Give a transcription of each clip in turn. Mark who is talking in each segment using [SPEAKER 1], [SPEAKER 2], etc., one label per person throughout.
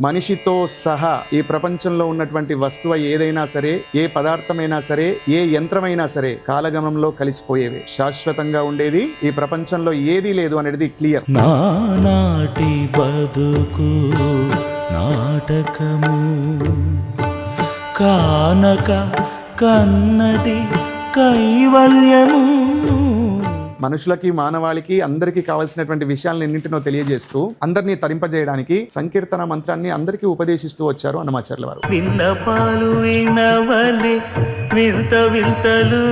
[SPEAKER 1] మనిషితో సహా ఈ ప్రపంచంలో ఉన్నటువంటి వస్తువు ఏదైనా సరే, ఏ పదార్థమైనా సరే, ఏ యంత్రమైనా సరే కాలగమనంలో కలిసిపోయేవి. శాశ్వతంగా ఉండేది ఈ ప్రపంచంలో ఏదీ లేదు అనేది క్లియర్.
[SPEAKER 2] నాటి బతుకు నాటకము కానక కన్నది కైవల్యము.
[SPEAKER 1] మనుషులకి, మానవాళికి, అందరికీ కావాల్సినటువంటి విషయాలను ఎన్నింటినో తెలియజేస్తూ అందరినీ తరింపజేయడానికి సంకీర్తన మంత్రాన్ని అందరికీ ఉపదేశిస్తూ వచ్చారు అన్నమాచార్యుల వారు.
[SPEAKER 2] విన్నపాలు వినవలే వింత వింతలు.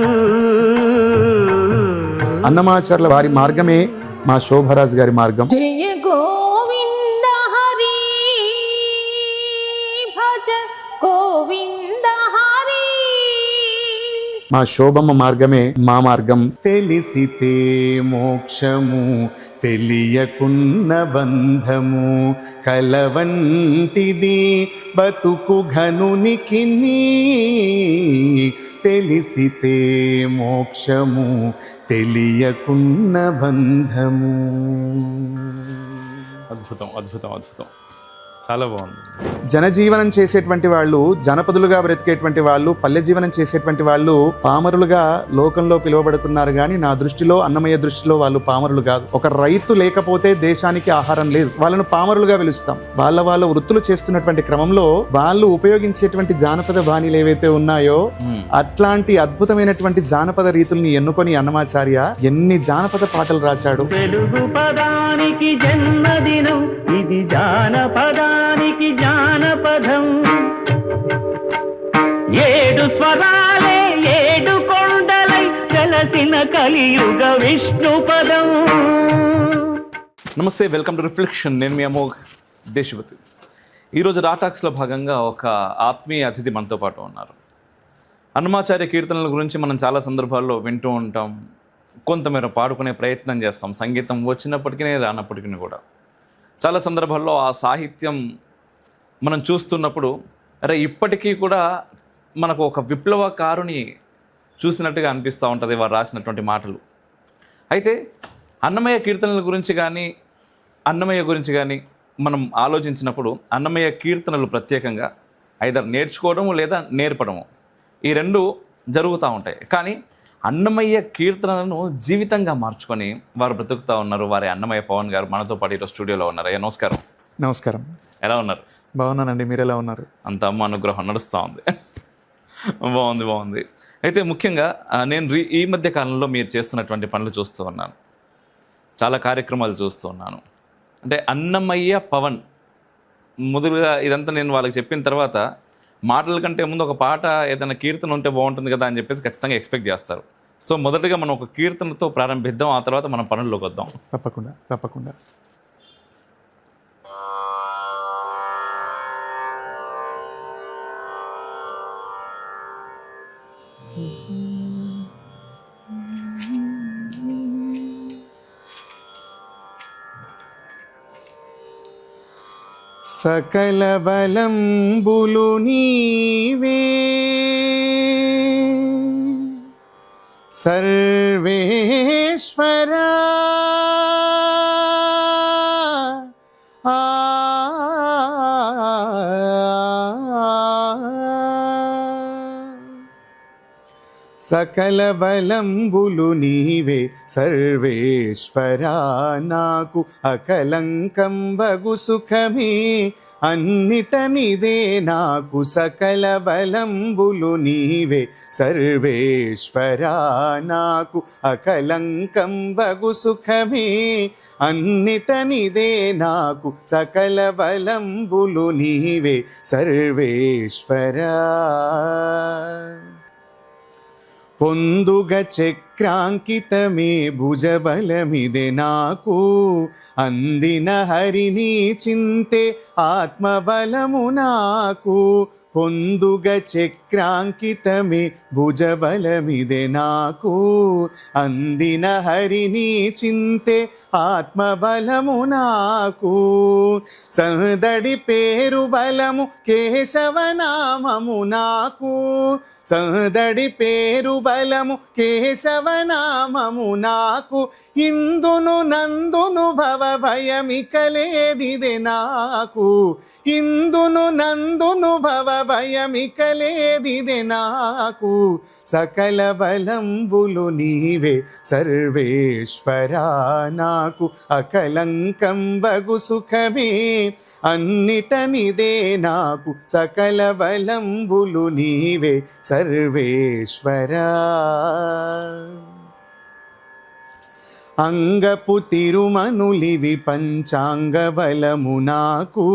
[SPEAKER 1] అన్నమాచార్యుల వారి మార్గమే మా శోభరాజు గారి మార్గం.
[SPEAKER 3] జయ గోవింద హరి భజ గోవింద హరి.
[SPEAKER 1] మా శోభమ్మ మార్గమే మా మార్గం. తెలిసితే మోక్షము, తెలియకున్న బంధము, కలవంటిది బతుకు ఘనునికి. తెలిసితే మోక్షము, తెలియకున్న బంధము.
[SPEAKER 4] అద్భుతం అద్భుతం అద్భుతం, చాలా బాగుంది.
[SPEAKER 1] జనజీవనం చేసేటువంటి వాళ్ళు, జనపదులుగా బ్రతికేటువంటి వాళ్ళు, పల్లె జీవనం చేసేటువంటి వాళ్ళు పామరులుగా లోకంలో పిలువబడుతున్నారు. కానీ నా దృష్టిలో, అన్నమయ్య దృష్టిలో వాళ్ళు పామరులు కాదు. ఒక రైతు లేకపోతే దేశానికి ఆహారం లేదు. వాళ్ళను పామరులుగా పిలుస్తాం. వాళ్ళ వృత్తులు చేస్తున్నటువంటి క్రమంలో వాళ్ళు ఉపయోగించేటువంటి జానపద బాణీలు ఏవైతే ఉన్నాయో అట్లాంటి అద్భుతమైనటువంటి జానపద రీతుల్ని ఎన్నుకొని అన్నమాచార్య ఎన్ని జానపద పాటలు రాశాడు.
[SPEAKER 2] తెలుగు పదానికి జన్మదినం, ఇది జానపదానికి జానపదం. ఏడు స్వరాలే ఏడు కొండలై కలసిన కలియుగ విష్ణు పదం.
[SPEAKER 4] నమస్తే, వెల్కమ్ టు రిఫ్లెక్షన్. నేను మీ అమోఘ్ దేశపతి. ఈరోజు రాటాక్స్లో భాగంగా ఒక ఆత్మీయ అతిథి మనతో పాటు ఉన్నారు. అన్నమాచార్య కీర్తనల గురించి మనం చాలా సందర్భాల్లో వింటూ ఉంటాం, కొంతమేర పాడుకునే ప్రయత్నం చేస్తాం. సంగీతం వచ్చినప్పటికీ రానప్పటికీ కూడా చాలా సందర్భాల్లో ఆ సాహిత్యం మనం చూస్తున్నప్పుడు అరే ఇప్పటికీ కూడా మనకు ఒక విప్లవకారుని చూసినట్టుగా అనిపిస్తూ ఉంటుంది వారు రాసినటువంటి మాటలు. అయితే అన్నమయ్య కీర్తనల గురించి కానీ, అన్నమయ్య గురించి కానీ మనం ఆలోచించినప్పుడు అన్నమయ్య కీర్తనలు ప్రత్యేకంగా ఐదర్ నేర్చుకోవడము లేదా నేర్పడము, ఈ రెండు జరుగుతూ ఉంటాయి. కానీ అన్నమయ్య కీర్తనలను జీవితంగా మార్చుకొని వారు బ్రతుకుతూ ఉన్నారు. వారి అన్నమయ్య పవన్ గారు మనతో పాటు ఈరోజు స్టూడియోలో ఉన్నారు. అయ్యా నమస్కారం.
[SPEAKER 1] నమస్కారం.
[SPEAKER 4] ఎలా ఉన్నారు?
[SPEAKER 1] బాగున్నానండి, మీరు ఎలా ఉన్నారు?
[SPEAKER 4] అంత అమ్మ అనుగ్రహం నడుస్తూ ఉంది. బాగుంది. అయితే ముఖ్యంగా నేను ఈ మధ్య కాలంలో మీరు చేస్తున్నటువంటి పనులు చూస్తూ ఉన్నాను, చాలా కార్యక్రమాలు చూస్తూ ఉన్నాను. అంటే అన్నమయ్య పవన్ మొదలుగా ఇదంతా నేను వాళ్ళకి చెప్పిన తర్వాత మాటల కంటే ముందు ఒక పాట ఏదైనా కీర్తన ఉంటే బాగుంటుంది కదా అని చెప్పేసి ఖచ్చితంగా ఎక్స్పెక్ట్ చేస్తారు. సో మొదటిగా మనం ఒక కీర్తనతో ప్రారంభిద్దాం, ఆ తర్వాత మనం పనుల్లోకి వద్దాం.
[SPEAKER 1] తప్పకుండా. సకల బలంబులు నీవే సర్వేశ్వరా. సకల బలంబులు నీవే సర్వేశ్వరా. నాకు అకలంకం బగు సుఖమే అన్నిటనిదే నాకు. సకల బలంబులు నీవే సర్వేశ్వరా. నాకు అకలంకం బగు సుఖమే అన్నిటనిదే నాకు. సకల బలంబులు నీవే సర్వేశ్వరా. పొందుగ చక్రాంకితమే భుజబలమిదే నాకు. అందిన హరిని చింతే ఆత్మబలము నాకు. పొందుగ చక్రాంకితమే భుజబలమిదే నాకు. అందిన హరిని చింతే ఆత్మబలము నాకు. సందడి పేరు బలము కేశవనామము నాకు. సందడి పేరు బలము కేశవ భవనామము నాకు ఇందును నందును భవ భయమికలేదిదే నాకు ఇందును నందును భవ భయమికలేదిదే నాకు సకల బలంబులు నీవే సర్వేశ్వరా నాకు అకలంకం బగు సుఖమే అన్నిటనిదే నాకు సకల బలంబులు నీవే సర్వేశ్వరా అంగపు తిరుమనులివి పంచాంగ బలము నాకు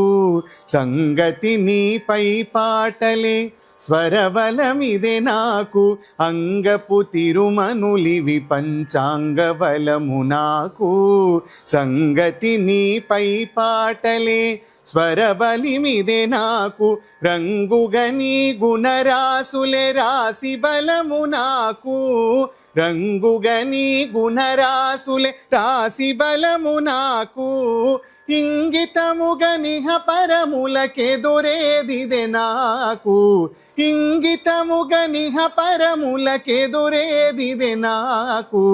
[SPEAKER 1] సంగతి నీపై పాటలే స్వరబలమిదే నాకు అంగపు తిరుమనులివి పంచాంగ బలము నాకు సంగతి నీపై పాటలే స్వరబలిమిదే నాకు రంగుగని గుణరాసులే రాసి బలము నాకు రంగుగని గుణరాసులే రాసి బలము నాకు ఇంగితముగనిహ పరములకెదురేదిదే నాకు ఇంగితముగనిహ పరములకెదురేదిదే నాకు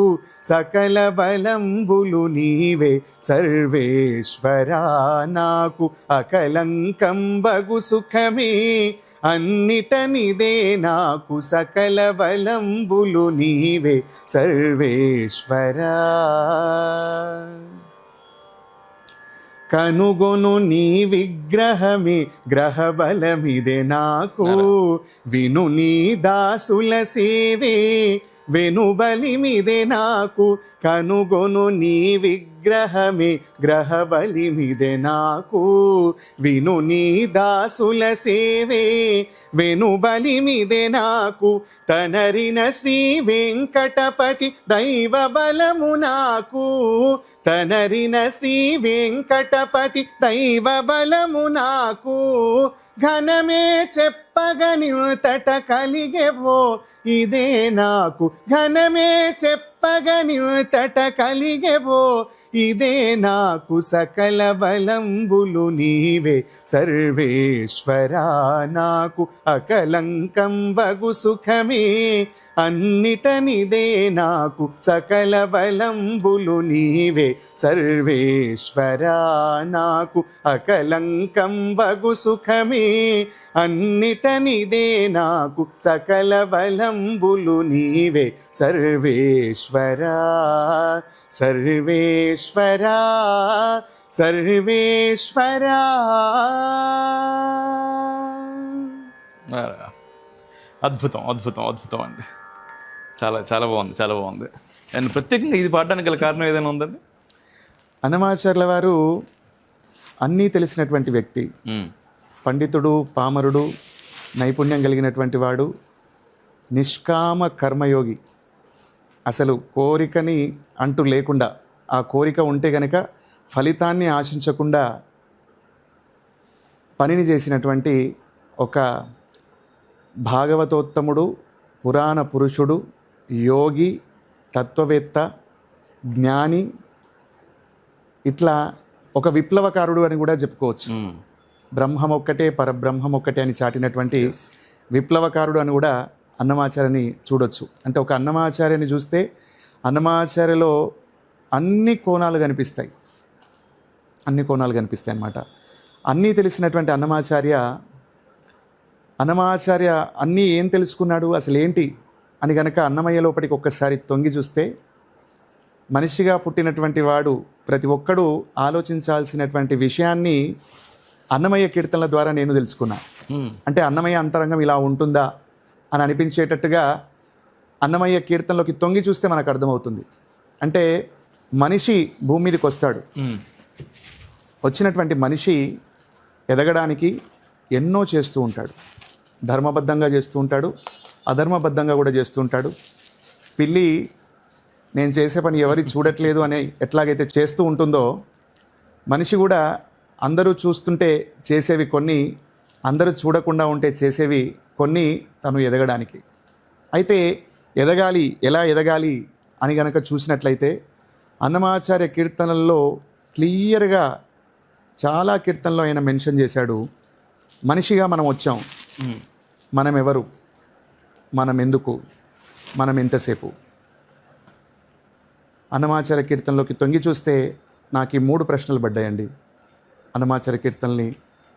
[SPEAKER 1] సకల బలంబులు నీవే సర్వేశ్వరా నాకు అకలంకం బగు సుఖమే అన్నిటనిదే నాకు సకల బలంబులు నీవే సర్వేశ్వరా కనుగొను నీ విగ్రహమే గ్రహబలమిదే నాకు విను నీ దాసుల సేవే వెనుబలిమిదే నాకు కనుగొను నీ విగ్రహమే గ్రహబలిమిదే నాకు విను నీ దాసుల సేవే వెనుబలిమిదే నాకు తనరిన శ్రీ వెంకటపతి దైవ బలము నాకు తనరిన శ్రీ వెంకటపతి దైవ బలము నాకు ఘనమే చెప్పగనితట కలిగెవో ఇదే నాకు ఘనమే చెప్పగనితట కలిగెవో ఇదే నాకు సకల బలంబులు నీవే సర్వేశ్వరా నాకు అకలంకం బగు సుఖమే అన్నిటనిదే నాకు సకల బలంబులు నీవే సర్వేశ్వరా నాకు అకలంకం బగు సుఖమే అన్నిటనిదే నాకు సకల బలంబులు నీవే సర్వేశ్వరా సర్వేశ్వరా సర్వేశ్వరా
[SPEAKER 4] అద్భుతం అద్భుతం అద్భుతం అండి. చాలా చాలా బాగుంది, చాలా బాగుంది. అండ్ ప్రత్యేకంగా ఇది పాడడానికి గల కారణం ఏదైనా ఉందండి?
[SPEAKER 1] అన్నమాచార్యుల వారు అన్నీ తెలిసినటువంటి వ్యక్తి, పండితుడు, పామరుడు, నైపుణ్యం కలిగినటువంటి వాడు, నిష్కామ కర్మయోగి. అసలు కోరికని అంటూ లేకుండా, ఆ కోరిక ఉంటే కనుక ఫలితాన్ని ఆశించకుండా పనిని చేసినటువంటి ఒక భాగవతోత్తముడు, పురాణ పురుషుడు, యోగి, తత్వవేత్త, జ్ఞాని, ఇట్లా ఒక విప్లవకారుడు అని కూడా చెప్పుకోవచ్చు. బ్రహ్మం ఒక్కటే పరబ్రహ్మం ఒక్కటే అని చాటినటువంటి విప్లవకారుడు అని కూడా అన్నమాచార్యని చూడొచ్చు. అంటే ఒక అన్నమాచార్యని చూస్తే అన్నమాచార్యలో అన్ని కోణాలు కనిపిస్తాయి, అన్ని కోణాలు కనిపిస్తాయి అన్నమాట. అన్నీ తెలిసినటువంటి అన్నమాచార్య అన్నీ ఏం తెలుసుకున్నాడు, అసలు ఏంటి అని కనుక అన్నమయ్య లోపలికి ఒక్కసారి తొంగి చూస్తే, మనిషిగా పుట్టినటువంటి వాడు ప్రతి ఒక్కడూ ఆలోచించాల్సినటువంటి విషయాన్ని అన్నమయ్య కీర్తనల ద్వారా నేను తెలుసుకున్నా. అంటే అన్నమయ్య అంతరంగం ఇలా ఉంటుందా అని అనిపించేటట్టుగా అన్నమయ్య కీర్తనలోకి తొంగి చూస్తే మనకు అర్థమవుతుంది. అంటే మనిషి భూమి మీదకి వస్తాడు, వచ్చినటువంటి మనిషి ఎదగడానికి ఎన్నో చేస్తూ ఉంటాడు. ధర్మబద్ధంగా చేస్తూ ఉంటాడు, అధర్మబద్ధంగా కూడా చేస్తూ ఉంటాడు. పిల్లి నేను చేసే పని ఎవరికి చూడట్లేదు అని ఎట్లాగైతే చేస్తూ ఉంటుందో, మనిషి కూడా అందరూ చూస్తుంటే చేసేవి కొన్ని, అందరూ చూడకుండా ఉంటే చేసేవి కొన్ని, తను ఎదగడానికి. అయితే ఎదగాలి, ఎలా ఎదగాలి అని గనక చూసినట్లయితే అన్నమాచార్య కీర్తనల్లో క్లియర్గా చాలా కీర్తనలో ఆయన మెన్షన్ చేశాడు, మనిషిగా మనం వచ్చాం, మనం ఎవరు, మనం ఎందుకు, మనం ఎంతసేపు, అన్నమాచార్య కీర్తనలోకి తొంగి చూస్తే నాకు ఈ 3 ప్రశ్నలు పడ్డాయండి అన్నమాచార్య కీర్తనని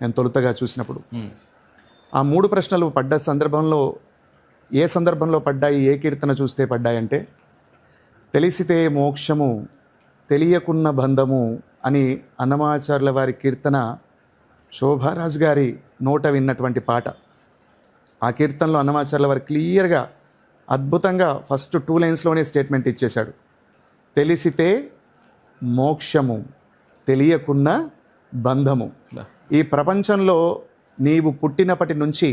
[SPEAKER 1] నేను తొలుతగా చూసినప్పుడు. ఆ 3 ప్రశ్నలు పడ్డ సందర్భంలో ఏ సందర్భంలో పడ్డాయి, ఏ కీర్తన చూస్తే పడ్డాయంటే, తెలిసితే మోక్షము తెలియకున్న బంధము అని అన్నమాచార్యుల వారి కీర్తన శోభారాజు గారి నోట విన్నటువంటి పాట. ఆ కీర్తనలో అన్నమాచార్యుల వారు క్లియర్గా అద్భుతంగా ఫస్ట్ 2 లైన్స్లోనే స్టేట్మెంట్ ఇచ్చేశాడు. తెలిసితే మోక్షము తెలియకున్న బంధము. ఈ ప్రపంచంలో నీవు పుట్టినప్పటి నుంచి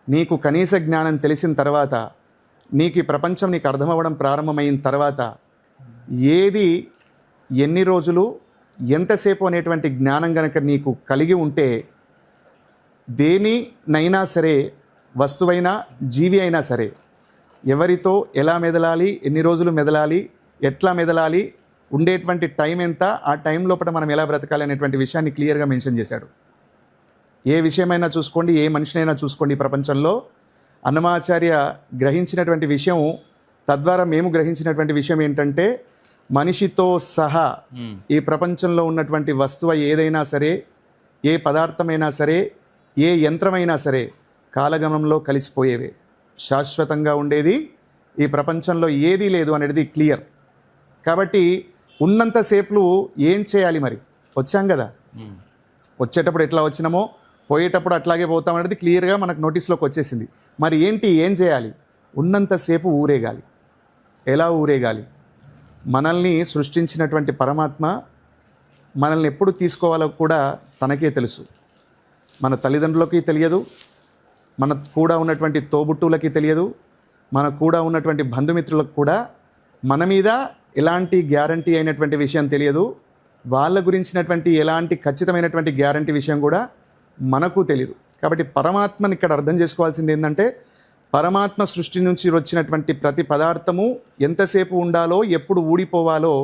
[SPEAKER 1] నీకు కనీస జ్ఞానం తెలిసిన తర్వాత, నీకు ఈ ప్రపంచం నీకు అర్థమవ్వడం ప్రారంభమైన తర్వాత, ఏది ఎన్ని రోజులు ఎంతసేపు అనేటువంటి జ్ఞానం గనక నీకు కలిగి ఉంటే, దేనినైనా సరే, వస్తువైనా జీవి అయినా సరే, ఎవరితో ఎలా మెదలాలి, ఎన్ని రోజులు మెదలాలి, ఎట్లా మెదలాలి, ఉండేటువంటి టైం ఎంత, ఆ టైం లోపల మనం ఎలా బ్రతకాలి అనేటువంటి విషయాన్ని క్లియర్గా మెన్షన్ చేశాడు. ఏ విషయమైనా చూసుకోండి, ఏ మనిషినైనా చూసుకోండి, ఈ ప్రపంచంలో అన్నమాచార్య గ్రహించినటువంటి విషయం, తద్వారా మేము గ్రహించినటువంటి విషయం ఏంటంటే, మనిషితో సహా ఈ ప్రపంచంలో ఉన్నటువంటి వస్తువు ఏదైనా సరే, ఏ పదార్థమైనా సరే, ఏ యంత్రమైనా సరే కాలగమనంలో కలిసిపోయేవే. శాశ్వతంగా ఉండేది ఈ ప్రపంచంలో ఏదీ లేదు అనేది క్లియర్. కాబట్టి ఉన్నంతసేపు ఏం చేయాలి మరి? వచ్చాం కదా, వచ్చేటప్పుడు ఎట్లా వచ్చినామో పోయేటప్పుడు అట్లాగే పోతాం అనేది క్లియర్గా మనకు నోటీస్లోకి వచ్చేసింది. మరి ఏంటి, ఏం చేయాలి? ఉన్నంతసేపు ఊరేగాలి. ఎలా ఊరేగాలి? మనల్ని సృష్టించినటువంటి పరమాత్మ మనల్ని ఎప్పుడు తీసుకోవాలో కూడా తనకే తెలుసు. మన తల్లిదండ్రులకి తెలియదు, మన కూడా ఉన్నటువంటి తోబుట్టువులకి తెలియదు, మన కూడా ఉన్నటువంటి బంధుమిత్రులకు కూడా మన మీద ఎలాంటి గ్యారంటీ అయినటువంటి విషయం తెలియదు. వాళ్ళ గురించినటువంటి ఎలాంటి ఖచ్చితమైనటువంటి గ్యారంటీ విషయం కూడా మనకు తెలియదు. కాబట్టి పరమాత్మని ఇక్కడ అర్థం చేసుకోవాల్సింది ఏంటంటే, పరమాత్మ సృష్టి నుంచి వచ్చినటువంటి ప్రతి పదార్థము ఎంతసేపు ఉండాలో, ఎప్పుడు ఊడిపోవాలో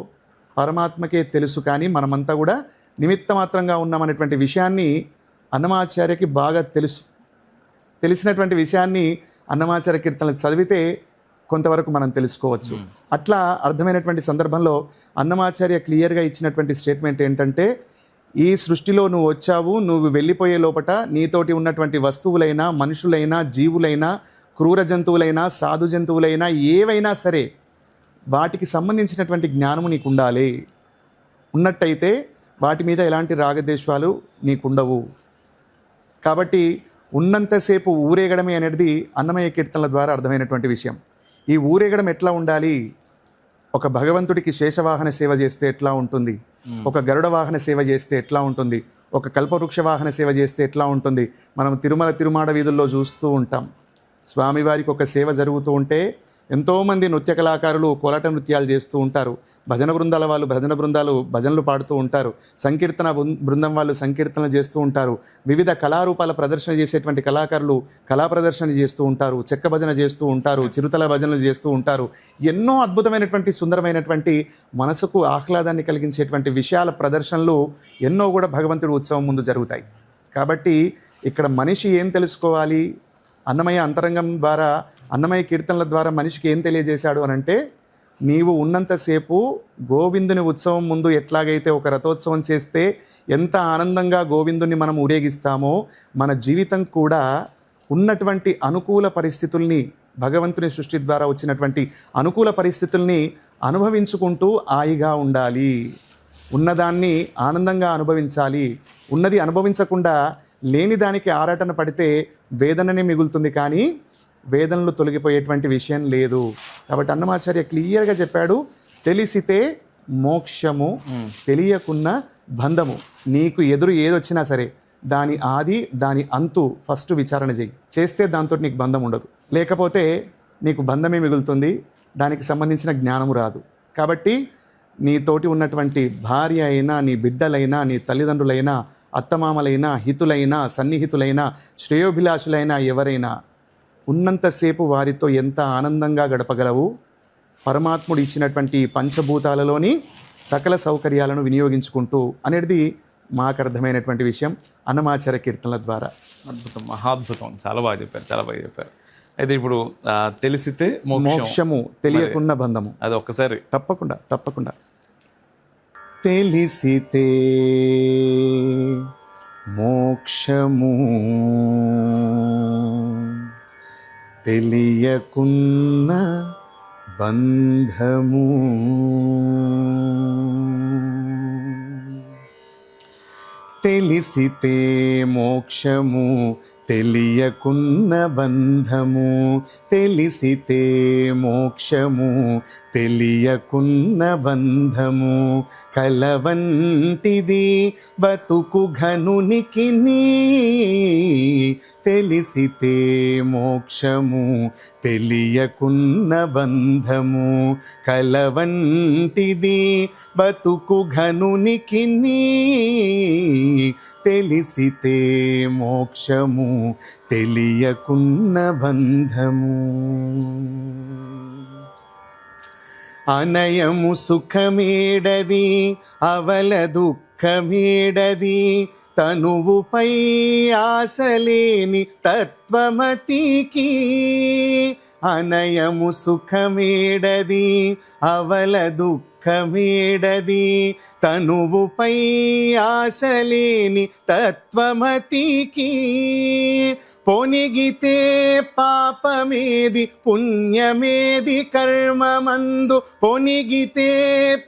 [SPEAKER 1] పరమాత్మకే తెలుసు. కానీ మనమంతా కూడా నిమిత్త మాత్రంగా ఉన్నామనేటువంటి విషయాన్ని అన్నమాచార్యకి బాగా తెలుసు. తెలిసినటువంటి విషయాన్ని అన్నమాచార్య కీర్తనలు చదివితే కొంతవరకు మనం తెలుసుకోవచ్చు. అట్లా అర్థమైనటువంటి సందర్భంలో అన్నమాచార్య క్లియర్గా ఇచ్చినటువంటి స్టేట్మెంట్ ఏంటంటే, ఈ సృష్టిలో నువ్వు వచ్చావు, నువ్వు వెళ్ళిపోయే లోపట నీతోటి ఉన్నటువంటి వస్తువులైనా, మనుషులైనా, జీవులైనా, క్రూర జంతువులైనా, సాధు జంతువులైనా, ఏవైనా సరే వాటికి సంబంధించినటువంటి జ్ఞానము నీకు ఉండాలి. ఉన్నట్టయితే వాటి మీద ఎలాంటి రాగద్వేషాలు నీకుండవు. కాబట్టి ఉన్నంతసేపు ఊరేగడమే అనేది అన్నమయ్య కీర్తనల ద్వారా అర్థమైనటువంటి విషయం. ఈ ఊరేగడం ఎట్లా ఉండాలి? ఒక భగవంతుడికి శేషవాహన సేవ చేస్తే ఎట్లా ఉంటుంది, ఒక గరుడ వాహన సేవ చేస్తే ఎట్లా ఉంటుంది, ఒక కల్పవృక్ష వాహన సేవ చేస్తే ఎట్లా ఉంటుంది. మనం తిరుమాడ వీధుల్లో చూస్తూ ఉంటాం. స్వామివారికి ఒక సేవ జరుగుతూ ఉంటే ఎంతోమంది నృత్య కళాకారులు కోలాట నృత్యాలు చేస్తూ ఉంటారు, భజన బృందాల వాళ్ళు భజన బృందాలు భజనలు పాడుతూ ఉంటారు, సంకీర్తన బృందం వాళ్ళు సంకీర్తనలు చేస్తూ ఉంటారు, వివిధ కళారూపాల ప్రదర్శన చేసేటువంటి కళాకారులు కళా ప్రదర్శన చేస్తూ ఉంటారు, చెక్క భజన చేస్తూ ఉంటారు, చిరుతల భజనలు చేస్తూ ఉంటారు. ఎన్నో అద్భుతమైనటువంటి సుందరమైనటువంటి మనసుకు ఆహ్లాదాన్ని కలిగించేటువంటి విషయాల ప్రదర్శనలు ఎన్నో కూడా భగవంతుడి ఉత్సవం ముందు జరుగుతాయి. కాబట్టి ఇక్కడ మనిషి ఏం తెలుసుకోవాలి? అన్నమయ్య అంతరంగం ద్వారా, అన్నమయ్య కీర్తనల ద్వారా మనిషికి ఏం తెలియజేశాడు అని అంటే, నీవు ఉన్నంతసేపు గోవిందుని ఉత్సవం ముందు ఎట్లాగైతే ఒక రథోత్సవం చేస్తే ఎంత ఆనందంగా గోవిందుని మనం ఊరేగిస్తామో, మన జీవితం కూడా ఉన్నటువంటి అనుకూల పరిస్థితుల్ని, భగవంతుని సృష్టి ద్వారా వచ్చినటువంటి అనుకూల పరిస్థితుల్ని అనుభవించుకుంటూ హాయిగా ఉండాలి. ఉన్నదాన్ని ఆనందంగా అనుభవించాలి. ఉన్నది అనుభవించకుండా లేని దానికి ఆరాటన పడితే వేదననే మిగులుతుంది, కానీ వేదనలు తొలగిపోయేటువంటి విషయం లేదు. కాబట్టి అన్నమాచార్య క్లియర్గా చెప్పాడు, తెలిసితే మోక్షము తెలియకున్న బంధము. నీకు ఎదురు ఏదొచ్చినా సరే దాని ఆది దాని అంతు ఫస్ట్ విచారణ చేస్తే దాంతో నీకు బంధం ఉండదు. లేకపోతే నీకు బంధమే మిగులుతుంది, దానికి సంబంధించిన జ్ఞానము రాదు. కాబట్టి నీతోటి ఉన్నటువంటి భార్య అయినా, నీ బిడ్డలైనా, నీ తల్లిదండ్రులైనా, అత్తమామలైనా, హితులైనా, సన్నిహితులైనా, శ్రేయోభిలాషులైనా, ఎవరైనా ఉన్నంతసేపు వారితో ఎంత ఆనందంగా గడపగలవు? పరమాత్ముడు ఇచ్చినటువంటి పంచభూతాలలోని సకల సౌకర్యాలను వినియోగించుకుంటూ అనేది మాకు అర్థమైనటువంటి విషయం అన్నమాచార్య కీర్తనల ద్వారా.
[SPEAKER 4] అద్భుతం, మహాద్భుతం. చాలా బాగా చెప్పారు, చాలా బాగా చెప్పారు. అయితే ఇప్పుడు తెలిసితే
[SPEAKER 1] మోక్షము, తెలియకున్న బంధము.
[SPEAKER 4] అది ఒక్కసారి
[SPEAKER 1] తప్పకుండా తప్పకుండా. తెలిసితే మోక్షము, తెలియకున్న బంధము. తెలిసితే మోక్షము, తెలియకున్న బంధము. తెలిసితే మోక్షము, తెలియకున్న బంధము. కలవంటిది బతుకు ఘనునికిని. తెలిసితే మోక్షము, తెలియకున్న బంధము. కలవంటిది బతుకు ఘనునికిని. తెలిసితే మోక్షము, తెలియకున్న బంధము. అనయము సుఖమేడది, అవల దుఃఖమేడది. తనువుపై ఆశలేని తత్వమతికి. అనయము సుఖమేడది, అవల దుఃఖమేడది. తనువుపై ఆశలేని తత్వమతికి. పొనిగితే పాపమేది, పుణ్యమేది కర్మమందు. పొనిగితే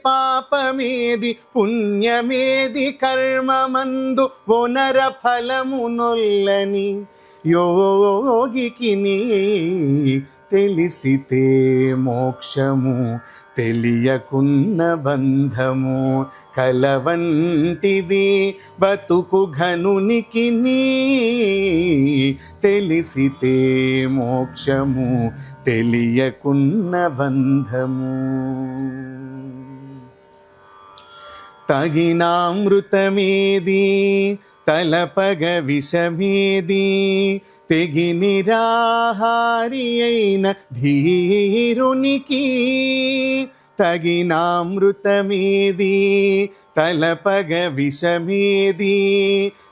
[SPEAKER 1] పాపమేది, పుణ్యమేది కర్మమందు. ఓనర ఫలము నొల్లని యోగికిని. తెలిసితే మోక్షము, తెలియకున్న బంధము. కలవంటిది బతుకు ఘనునికిని. తెలిసితే మోక్షము, తెలియకున్న బంధము. తగినామృతమేది, తలపగ విషమేది. తెగి నిరాహారి అయిన ధీరునికి. తగినామృతమేది, తలపగ విషమేది.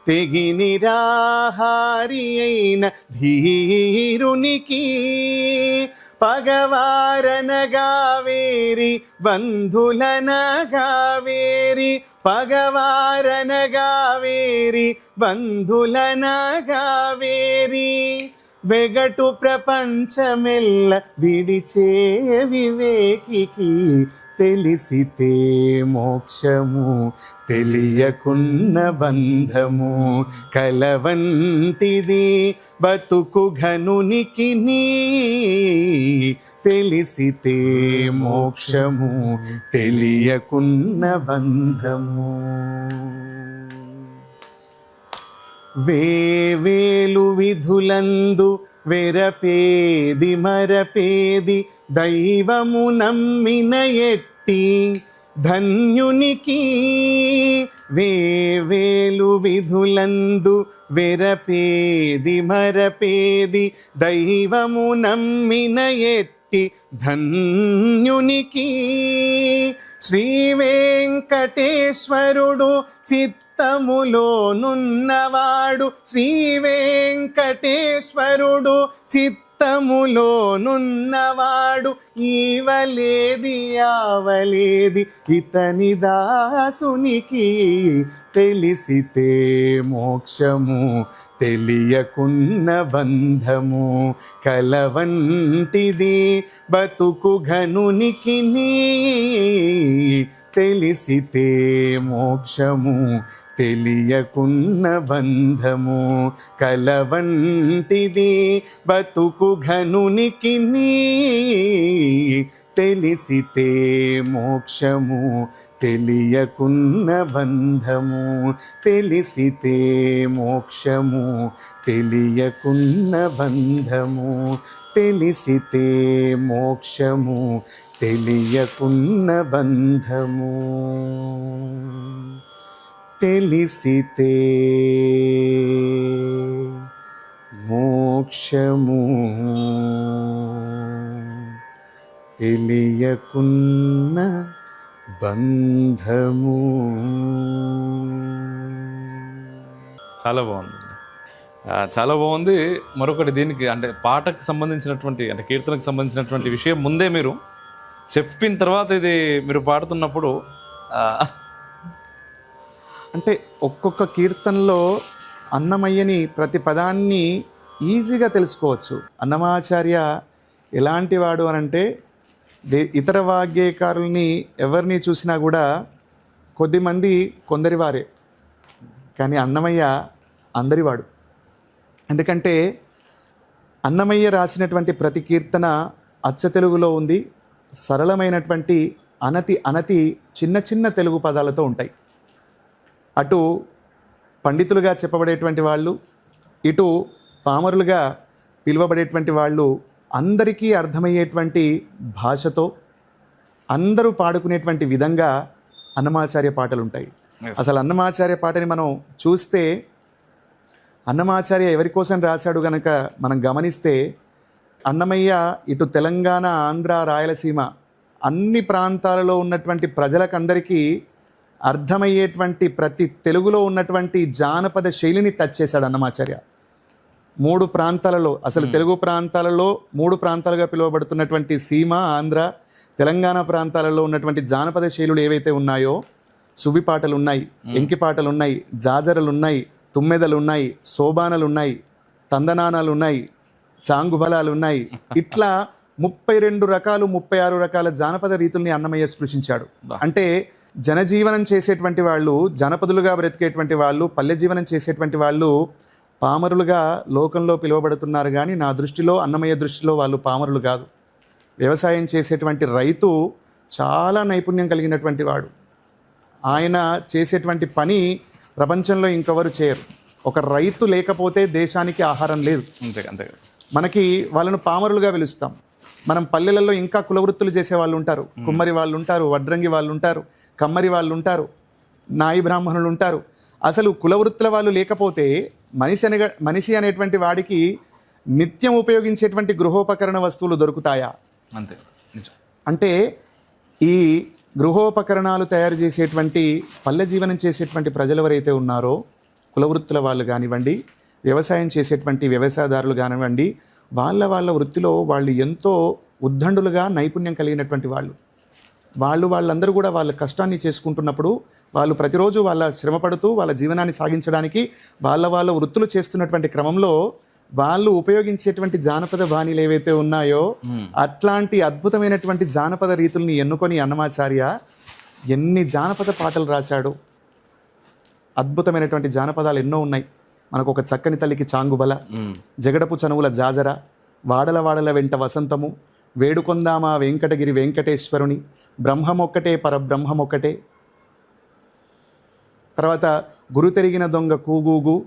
[SPEAKER 1] తెగి నిరాహారి అయిన ధీరునికి. పగవారనగా వేరి, బంధులనగా వేరి. పగవారనగా వేరి, బంధులనగా వేరి. వెగటు ప్రపంచమెల్ల విడిచే వివేకికి. తెలిసితే మోక్షము, తెలియకున్న బంధము. కలవంటిది బతుకు ఘనునికిని. తెలిసితే మోక్షము, తెలియకున్న బంధము. వేవేలు విధులందు వెరపేది మరపేది. దైవము నమ్మిన ఎట్టి ధన్యునికి. వేవేలు విధులందు వెరపేది మరపేది. దైవము నమ్మిన ఎట్టి ధన్యునికి. శ్రీ వెంకటేశ్వరుడు చిత్తములోనున్నవాడు. శ్రీ వెంకటేశ్వరుడు చిత్తములోనున్నవాడు. ఈవలేది ఆవలేది ఇతని దాసునికి. తెలిసితే మోక్షము, తెలియకున్న బంధము. కలవంటిది బతుకు ఘనునికిని. తెలిసితే మోక్షము, తెలియకున్న బంధము. కలవంటిది బతుకు ఘనునికిని. తెలిసితే మోక్షము, తెలియకున్న బంధము. తెలిసితే మోక్షము, తెలియకున్న బంధము. తెలిసితే మోక్షము, తెలియకున్న బంధము. తెలిసితే మోక్షము, తెలియకున్న బంధము.
[SPEAKER 4] చాలా బాగుంది. చాలా బాగుంది. మరొకటి దీనికి అంటే పాటకు సంబంధించినటువంటి అంటే కీర్తనకు సంబంధించినటువంటి విషయం ముందే మీరు చెప్పిన తర్వాత ఇది మీరు పాడుతున్నప్పుడు
[SPEAKER 1] అంటే ఒక్కొక్క కీర్తనలో అన్నమయ్యని ప్రతి పదాన్ని ఈజీగా తెలుసుకోవచ్చు. అన్నమాచార్య ఎలాంటి వాడు అనంటే ఇతర వాగ్గేయకారుల్ని ఎవరిని చూసినా కూడా కొద్దిమంది కొందరి వారే, కానీ అన్నమయ్య అందరివాడు. ఎందుకంటే అన్నమయ్య రాసినటువంటి ప్రతి కీర్తన అచ్చ తెలుగులో ఉంది. సరళమైనటువంటి అనతి చిన్న చిన్న తెలుగు పదాలతో ఉంటాయి. అటు పండితులుగా చెప్పబడేటువంటి వాళ్ళు, ఇటు పామరులుగా పిలువబడేటువంటి వాళ్ళు అందరికీ అర్థమయ్యేటువంటి భాషతో అందరూ పాడుకునేటువంటి విధంగా అన్నమాచార్య పాటలు ఉంటాయి. అసలు అన్నమాచార్య పాటని మనం చూస్తే అన్నమాచార్య ఎవరి కోసం రాశాడు కనుక మనం గమనిస్తే అన్నమయ్య ఇటు తెలంగాణ, ఆంధ్ర, రాయలసీమ అన్ని ప్రాంతాలలో ఉన్నటువంటి ప్రజలకందరికీ అర్థమయ్యేటువంటి ప్రతి తెలుగులో ఉన్నటువంటి జానపద శైలిని టచ్ చేశాడు అన్నమాచార్య. 3 ప్రాంతాలలో అసలు తెలుగు ప్రాంతాలలో 3 ప్రాంతాలుగా పిలువబడుతున్నటువంటి సీమ, ఆంధ్ర, తెలంగాణ ప్రాంతాలలో ఉన్నటువంటి జానపద శైలులు ఏవైతే ఉన్నాయో సువ్వి పాటలు ఉన్నాయి, ఎంకి పాటలు ఉన్నాయి, జాజరలు ఉన్నాయి, తుమ్మెదలు ఉన్నాయి, సోబానలు ఉన్నాయి, తందనానాలు ఉన్నాయి, చాంగుబలాలు ఉన్నాయి. ఇట్లా 32 రకాలు 36 రకాల జానపద రీతుల్ని అన్నమయ్య స్పృశించాడు. అంటే జనజీవనం చేసేటువంటి వాళ్ళు, జనపదులుగా బ్రతికేటువంటి వాళ్ళు, పల్లె జీవనం చేసేటువంటి వాళ్ళు పామరులుగా లోకంలో పిలువబడుతున్నారు. కానీ నా దృష్టిలో, అన్నమయ్య దృష్టిలో వాళ్ళు పామరులు కాదు. వ్యవసాయం చేసేటువంటి రైతు చాలా నైపుణ్యం కలిగినటువంటి వాడు. ఆయన చేసేటువంటి పని ప్రపంచంలో ఇంకెవరు చేయరు. ఒక రైతు లేకపోతే దేశానికి ఆహారం లేదు.
[SPEAKER 4] అంతే.
[SPEAKER 1] మనకి వాళ్ళను పామరులుగా పిలుస్తాం. మనం పల్లెలలో ఇంకా కులవృత్తులు చేసే వాళ్ళు ఉంటారు. కుమ్మరి వాళ్ళు ఉంటారు, వడ్రంగి వాళ్ళు ఉంటారు, కమ్మరి వాళ్ళు ఉంటారు, నాయి బ్రాహ్మణులు ఉంటారు. అసలు కులవృత్తుల వాళ్ళు లేకపోతే మనిషి అనేటువంటి వాడికి నిత్యం ఉపయోగించేటువంటి గృహోపకరణ వస్తువులు దొరుకుతాయా?
[SPEAKER 4] అంతే.
[SPEAKER 1] అంటే ఈ గృహోపకరణాలు తయారు చేసేటువంటి, పల్లె జీవనం చేసేటువంటి ప్రజలు ఎవరైతే ఉన్నారో, కులవృత్తుల వాళ్ళు కానివ్వండి, వ్యవసాయం చేసేటువంటి వ్యవసాయదారులు కానివ్వండి, వాళ్ళ వృత్తిలో వాళ్ళు ఎంతో ఉద్దండులుగా నైపుణ్యం కలిగినటువంటి వాళ్ళందరూ కూడా వాళ్ళ కష్టాన్ని చేసుకుంటున్నప్పుడు, వాళ్ళు ప్రతిరోజు వాళ్ళ శ్రమపడుతూ వాళ్ళ జీవనాన్ని సాగించడానికి వాళ్ళ వృత్తులు చేస్తున్నటువంటి క్రమంలో వాళ్ళు ఉపయోగించేటువంటి జానపద బాణీలు ఏవైతే ఉన్నాయో అట్లాంటి అద్భుతమైనటువంటి జానపద రీతుల్ని ఎన్నుకొని అన్నమాచార్య ఎన్ని జానపద పాటలు రాశాడు. అద్భుతమైనటువంటి జానపదాలు ఎన్నో ఉన్నాయి. మనకు ఒక చక్కని తల్లికి చాంగుబల, జగడపు చనువుల జాజర, వాడల వెంట వసంతము, వేడుకొందామా వెంకటగిరి వెంకటేశ్వరుని, బ్రహ్మమొక్కటే పరబ్రహ్మమొక్కటే, తర్వాత గురు తెరిగిన దొంగ కూగూగు,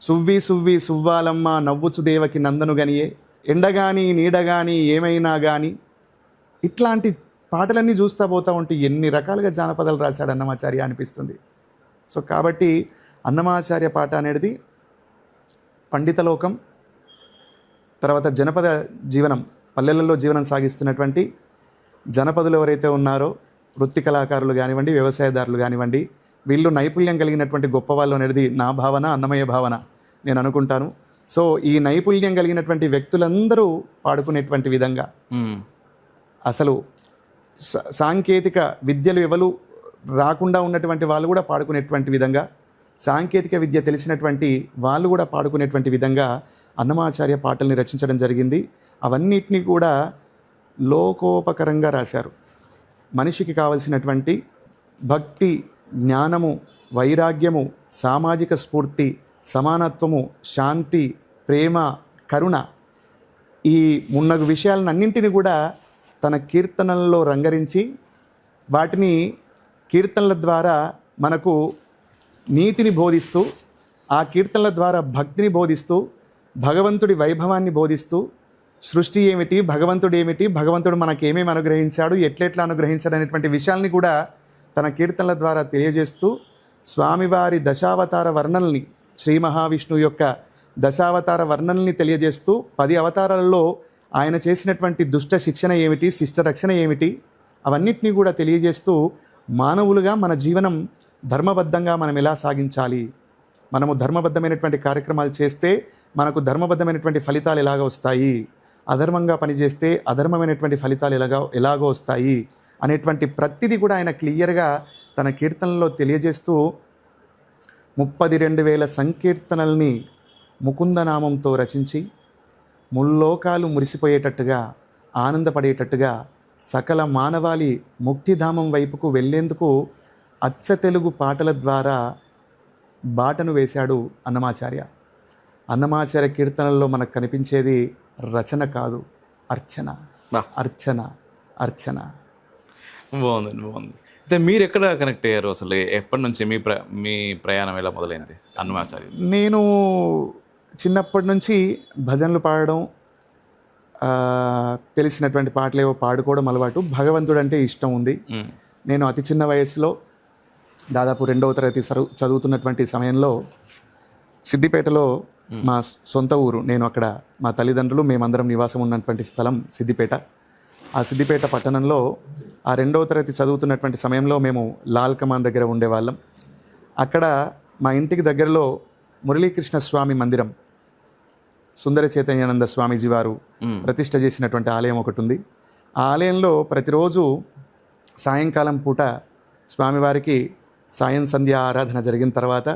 [SPEAKER 1] సువ్వి సువ్వాలమ్మ నవ్వుచు దేవకి నందను గనియే, ఎండగాని నీడగాని ఏమైనా కానీ, ఇట్లాంటి పాటలన్నీ చూస్తూ పోతూ ఉంటే ఎన్ని రకాలుగా జానపదాలు రాశాడు అన్నమాచార్య అనిపిస్తుంది. సో కాబట్టి అన్నమాచార్య పాట అనేది పండితలోకం, తర్వాత జనపద జీవనం, పల్లెలలో జీవనం సాగిస్తున్నటువంటి జనపదులు ఎవరైతే ఉన్నారో, వృత్తి కళాకారులు కానివ్వండి, వ్యవసాయదారులు కానివ్వండి, వీళ్ళు నైపుణ్యం కలిగినటువంటి గొప్ప వాళ్ళు అనేది నా భావన, అన్నమయ్య భావన నేను అనుకుంటాను. సో ఈ నైపుణ్యం కలిగినటువంటి వ్యక్తులందరూ పాడుకునేటువంటి విధంగా, అసలు సాంకేతిక విద్యలు ఎవరు రాకుండా ఉన్నటువంటి వాళ్ళు కూడా పాడుకునేటువంటి విధంగా, సాంకేతిక విద్య తెలిసినటువంటి వాళ్ళు కూడా పాడుకునేటువంటి విధంగా అన్నమాచార్య పాటల్ని రచించడం జరిగింది. అవన్నిటినీ కూడా లోకోపకరంగా రాశారు. మనిషికి కావలసినటువంటి భక్తి, జ్ఞానము, వైరాగ్యము, సామాజిక స్ఫూర్తి, సమానత్వము, శాంతి, ప్రేమ, కరుణ, ఈ 3 విషయాలన్నింటినీ కూడా తన కీర్తనలలో రంగరించి వాటిని కీర్తనల ద్వారా మనకు నీతిని బోధిస్తూ, ఆ కీర్తనల ద్వారా భక్తిని బోధిస్తూ, భగవంతుడి వైభవాన్ని బోధిస్తూ, సృష్టి ఏమిటి, భగవంతుడు ఏమిటి, భగవంతుడు మనకేమేమి అనుగ్రహించాడు, ఎట్లెట్లా అనుగ్రహించాడు అనేటువంటి విషయాల్ని కూడా తన కీర్తనల ద్వారా తెలియజేస్తూ, స్వామివారి దశావతార వర్ణనల్ని, శ్రీ మహావిష్ణువు యొక్క దశావతార వర్ణనల్ని తెలియజేస్తూ, 10 అవతారాలలో ఆయన చేసినటువంటి దుష్ట శిక్షణ ఏమిటి, శిష్ట రక్షణ ఏమిటి, అవన్నిటినీ కూడా తెలియజేస్తూ, మానవులుగా మన జీవనం ధర్మబద్ధంగా మనం ఎలా సాగించాలి, మనము ధర్మబద్ధమైనటువంటి కార్యక్రమాలు చేస్తే మనకు ధర్మబద్ధమైనటువంటి ఫలితాలు ఎలాగ వస్తాయి, అధర్మంగా పనిచేస్తే అధర్మమైనటువంటి ఫలితాలు ఎలాగో వస్తాయి అనేటువంటి ప్రతిదీ కూడా ఆయన క్లియర్గా తన కీర్తనలో తెలియజేస్తూ 32,000 సంకీర్తనల్ని ముకుందనామంతో రచించి ముల్లోకాలు మురిసిపోయేటట్టుగా ఆనందపడేటట్టుగా సకల మానవాళి ముక్తిధామం వైపుకు వెళ్ళేందుకు అచ్చ తెలుగు పాటల ద్వారా బాటను వేశాడు అన్నమాచార్య. అన్నమాచార్య కీర్తనల్లో మనకు కనిపించేది రచన కాదు, అర్చన, అర్చన, అర్చన.
[SPEAKER 4] బాగుంది. అయితే మీరు ఎక్కడ కనెక్ట్ అయ్యారు అసలు? ఎప్పటి నుంచి మీ ప్రయాణం ఎలా మొదలైంది అన్నమాచార్య?
[SPEAKER 1] నేను చిన్నప్పటి నుంచి భజనలు పాడడం, తెలిసినటువంటి పాటలేవో పాడుకోవడం అలవాటు. భగవంతుడు అంటే ఇష్టం ఉంది. నేను అతి చిన్న వయసులో దాదాపు 2వ తరగతి చదువుతున్నటువంటి సమయంలో సిద్దిపేటలో మా సొంత ఊరు, నేను అక్కడ మా తల్లిదండ్రులు మేమందరం నివాసం ఉన్నటువంటి స్థలం సిద్దిపేట. ఆ సిద్దిపేట పట్టణంలో ఆ 2వ తరగతి చదువుతున్నటువంటి సమయంలో మేము లాల్ కమాన్ దగ్గర ఉండేవాళ్ళం. అక్కడ మా ఇంటికి దగ్గరలో మురళీకృష్ణ స్వామి మందిరం, సుందర చైతన్యానంద స్వామీజీ వారు ప్రతిష్ఠ చేసినటువంటి ఆలయం ఒకటి ఉంది. ఆ ఆలయంలో ప్రతిరోజు సాయంకాలం పూట స్వామివారికి సాయం సంధ్య ఆరాధన జరిగిన తర్వాత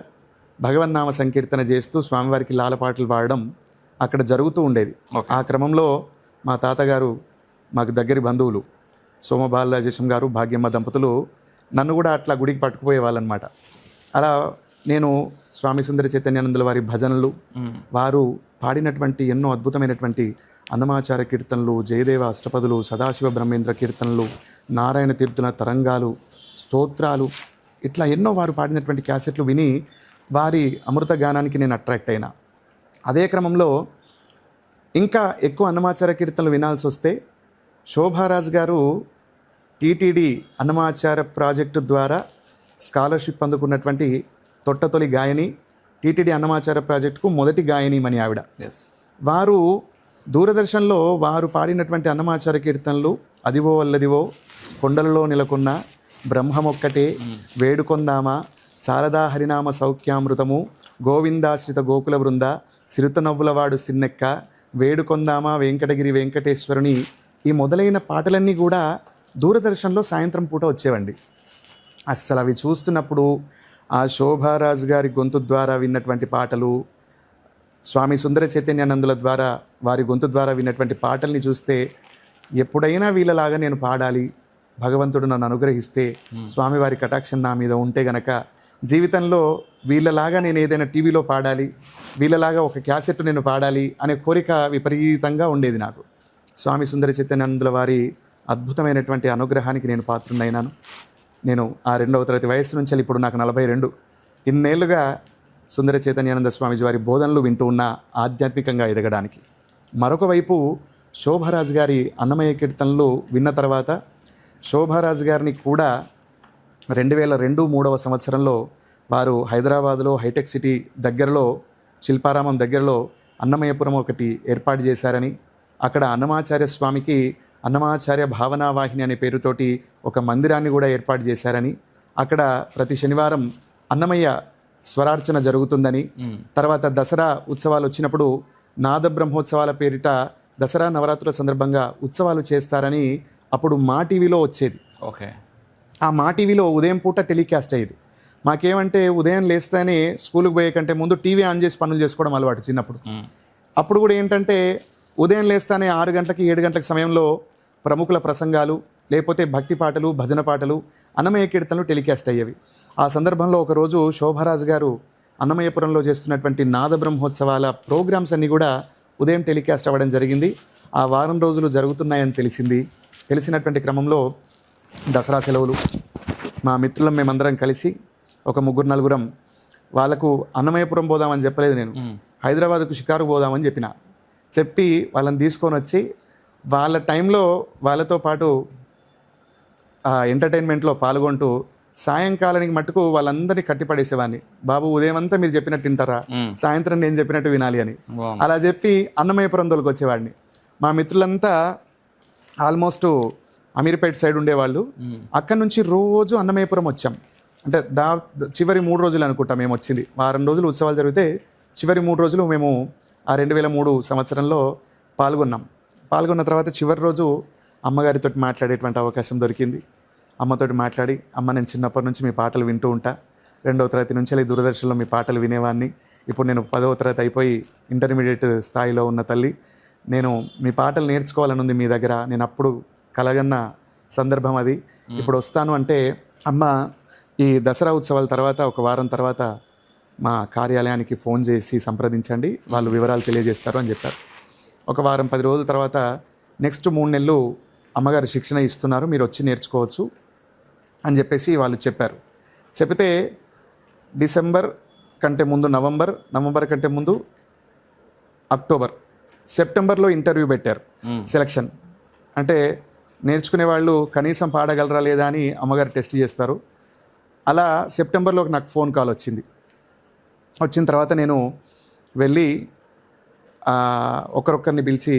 [SPEAKER 1] భగవన్నామ సంకీర్తన చేస్తూ స్వామివారికి లాలపాటలు పాడడం అక్కడ జరుగుతూ ఉండేది. ఆ క్రమంలో మా తాతగారు, మాకు దగ్గరి బంధువులు సోమబాలరాజేశం గారు, భాగ్యమ్మ దంపతులు నన్ను కూడా అట్లా గుడికి పట్టుకుపోయే వాళ్ళనమాట. అలా నేను స్వామి సుందర చైతన్యానందుల వారి భజనలు, వారు పాడినటువంటి ఎన్నో అద్భుతమైనటువంటి అన్నమాచార్య కీర్తనలు, జయదేవ అష్టపదులు, సదాశివ బ్రహ్మేంద్ర కీర్తనలు, నారాయణ తీర్థుల తరంగాలు, స్తోత్రాలు, ఇట్లా ఎన్నో వారు పాడినటువంటి క్యాసెట్లు విని వారి అమృత గానానికి నేను అట్రాక్ట్ అయినా. అదే క్రమంలో ఇంకా ఎక్కువ అన్నమాచార్య కీర్తనలు వినాల్సి వస్తే శోభారాజ్ గారు టీటీడీ అన్నమాచార్య ప్రాజెక్టు ద్వారా స్కాలర్షిప్ అందుకున్నటువంటి తొట్టతొలి గాయని, టీటీడీ అన్నమాచార్య ప్రాజెక్టుకు మొదటి గాయనిమని ఆవిడ. వారు దూరదర్శన్లో వారు పాడినటువంటి అన్నమాచార్య కీర్తనలు అదివో అల్లదివో, కొండలలో నెలకొన్న, బ్రహ్మమొక్కటే, వేడుకొందామా, శారదా హరినామ సౌఖ్యామృతము, గోవిందాశ్రిత గోకుల బృంద, సిరుతనవ్వులవాడు సిన్నెక్క, వేడుకొందామా వెంకటగిరి వెంకటేశ్వరుని, ఈ మొదలైన పాటలన్నీ కూడా దూరదర్శన్లో సాయంత్రం పూట వచ్చేవండి. అస్సలు అవి చూస్తున్నప్పుడు ఆ శోభారాజు గారి గొంతు ద్వారా విన్నటువంటి పాటలు, స్వామి సుందర చైతన్యానందుల ద్వారా వారి గొంతు ద్వారా విన్నటువంటి పాటల్ని చూస్తే ఎప్పుడైనా వీళ్ళలాగా నేను పాడాలి, భగవంతుడు నన్ను అనుగ్రహిస్తే, స్వామివారి కటాక్షం నా మీద ఉంటే గనక జీవితంలో వీళ్ళలాగా నేను ఏదైనా టీవీలో పాడాలి, వీళ్ళలాగా ఒక క్యాసెట్ నేను పాడాలి అనే కోరిక విపరీతంగా ఉండేది నాకు. స్వామి సుందర చైతన్యానందుల వారి అద్భుతమైనటువంటి అనుగ్రహానికి నేను పాత్రునైనాను. నేను ఆ 2వ తరగతి వయసు నుంచి ఇప్పుడు నాకు 42 ఇన్నేళ్లుగా సుందర చైతన్యానంద స్వామిజీ వారి బోధనలు వింటూ ఉన్న ఆధ్యాత్మికంగా ఎదగడానికి. మరొక వైపు శోభారాజు గారి అన్నమయ్య కీర్తనలు విన్న తర్వాత శోభారాజు గారిని కూడా 2002-3వ సంవత్సరంలో వారు హైదరాబాదులో హైటెక్ సిటీ దగ్గరలో శిల్పారామం దగ్గరలో అన్నమయ్యపురం ఒకటి ఏర్పాటు చేశారని, అక్కడ అన్నమాచార్య స్వామికి అన్నమాచార్య భావనా వాహిని అనే పేరుతోటి ఒక మందిరాన్ని కూడా ఏర్పాటు చేశారని, అక్కడ ప్రతి శనివారం అన్నమయ్య స్వరార్చన జరుగుతుందని, తర్వాత దసరా ఉత్సవాలు వచ్చినప్పుడు నాద బ్రహ్మోత్సవాల పేరిట దసరా నవరాత్రుల సందర్భంగా ఉత్సవాలు చేస్తారని అప్పుడు మా టీవీలో వచ్చేది.
[SPEAKER 4] ఓకే.
[SPEAKER 1] ఆ మా టీవీలో ఉదయం పూట టెలికాస్ట్ అయ్యేది. మాకేమంటే ఉదయం లేస్తేనే స్కూల్కి పోయే కంటే ముందు టీవీ ఆన్ చేసి పనులు చేసుకోవడం అలవాటు చిన్నప్పుడు. అప్పుడు కూడా ఏంటంటే ఉదయం లేస్తానే 6 గంటలకి 7 గంటల సమయంలో ప్రముఖుల ప్రసంగాలు, లేకపోతే భక్తి పాటలు, భజన పాటలు, అన్నమయ్య కీర్తనలు టెలికాస్ట్ అయ్యేవి. ఆ సందర్భంలో ఒకరోజు శోభారాజు గారు అన్నమయ్యపురంలో చేస్తున్నటువంటి నాద బ్రహ్మోత్సవాల ప్రోగ్రామ్స్ అన్నీ కూడా ఉదయం టెలికాస్ట్ అవ్వడం జరిగింది. ఆ వారం రోజులు జరుగుతున్నాయని తెలిసినటువంటి క్రమంలో దసరా సెలవులు మా మిత్రులం మేమందరం కలిసి ఒక 3-4 వాళ్ళకు అన్నమయ్యపురం పోదామని చెప్పలేదు, నేను హైదరాబాద్కు షికారు పోదామని చెప్పి వాళ్ళని తీసుకొని వచ్చి వాళ్ళ టైంలో వాళ్ళతో పాటు ఎంటర్టైన్మెంట్లో పాల్గొంటూ సాయంకాలానికి మట్టుకు వాళ్ళందరినీ కట్టిపడేసేవాడిని. బాబు ఉదయం అంతా మీరు చెప్పినట్టు వింటారా, సాయంత్రం నేను చెప్పినట్టు వినాలి అని అలా చెప్పి అన్నమయ్యపురం తోలికి వచ్చేవాడిని. మా మిత్రులంతా ఆల్మోస్ట్ అమీర్పేట సైడ్ ఉండేవాళ్ళు. అక్కడి నుంచి రోజు అన్నమయ్యపురం వచ్చాం. అంటే చివరి 3 రోజులు అనుకుంటా మేము వచ్చింది. వారం రోజులు ఉత్సవాలు జరిగితే చివరి 3 రోజులు మేము ఆ 2003 సంవత్సరంలో పాల్గొన్న తర్వాత చివరి రోజు అమ్మగారితో మాట్లాడేటువంటి అవకాశం దొరికింది. అమ్మతోటి మాట్లాడి, అమ్మ నేను చిన్నప్పటి నుంచి మీ పాటలు వింటూ ఉంటా, 2వ తరగతి నుంచి అలా దూరదర్శన్లో మీ పాటలు వినేవాడిని, ఇప్పుడు నేను 10వ తరగతి అయిపోయి ఇంటర్మీడియట్ స్థాయిలో ఉన్న తల్లి, నేను మీ పాటలు నేర్చుకోవాలని ఉంది మీ దగ్గర, నేను అప్పుడు కలగన్న సందర్భం అది, ఇప్పుడు వస్తాను అంటే అమ్మ ఈ దసరా ఉత్సవాల తర్వాత ఒక వారం తర్వాత మా కార్యాలయానికి ఫోన్ చేసి సంప్రదించండి, వాళ్ళు వివరాలు తెలియజేస్తారు అని చెప్పారు. ఒక వారం 10 రోజుల తర్వాత నెక్స్ట్ 3 నెలలు అమ్మగారు శిక్షణ ఇస్తున్నారు, మీరు వచ్చి నేర్చుకోవచ్చు అని చెప్పేసి వాళ్ళు చెప్పారు. చెప్తే డిసెంబర్ కంటే ముందు నవంబర్ కంటే ముందు అక్టోబర్, సెప్టెంబర్లో ఇంటర్వ్యూ పెట్టారు, సెలక్షన్. అంటే నేర్చుకునే వాళ్ళు కనీసం పాడగలరా లేదా అని అమ్మగారు టెస్ట్ చేస్తారు. అలా సెప్టెంబర్లో నాకు ఫోన్ కాల్ వచ్చింది. వచ్చిన తర్వాత నేను వెళ్ళి ఒకరొక్కరిని పిలిచి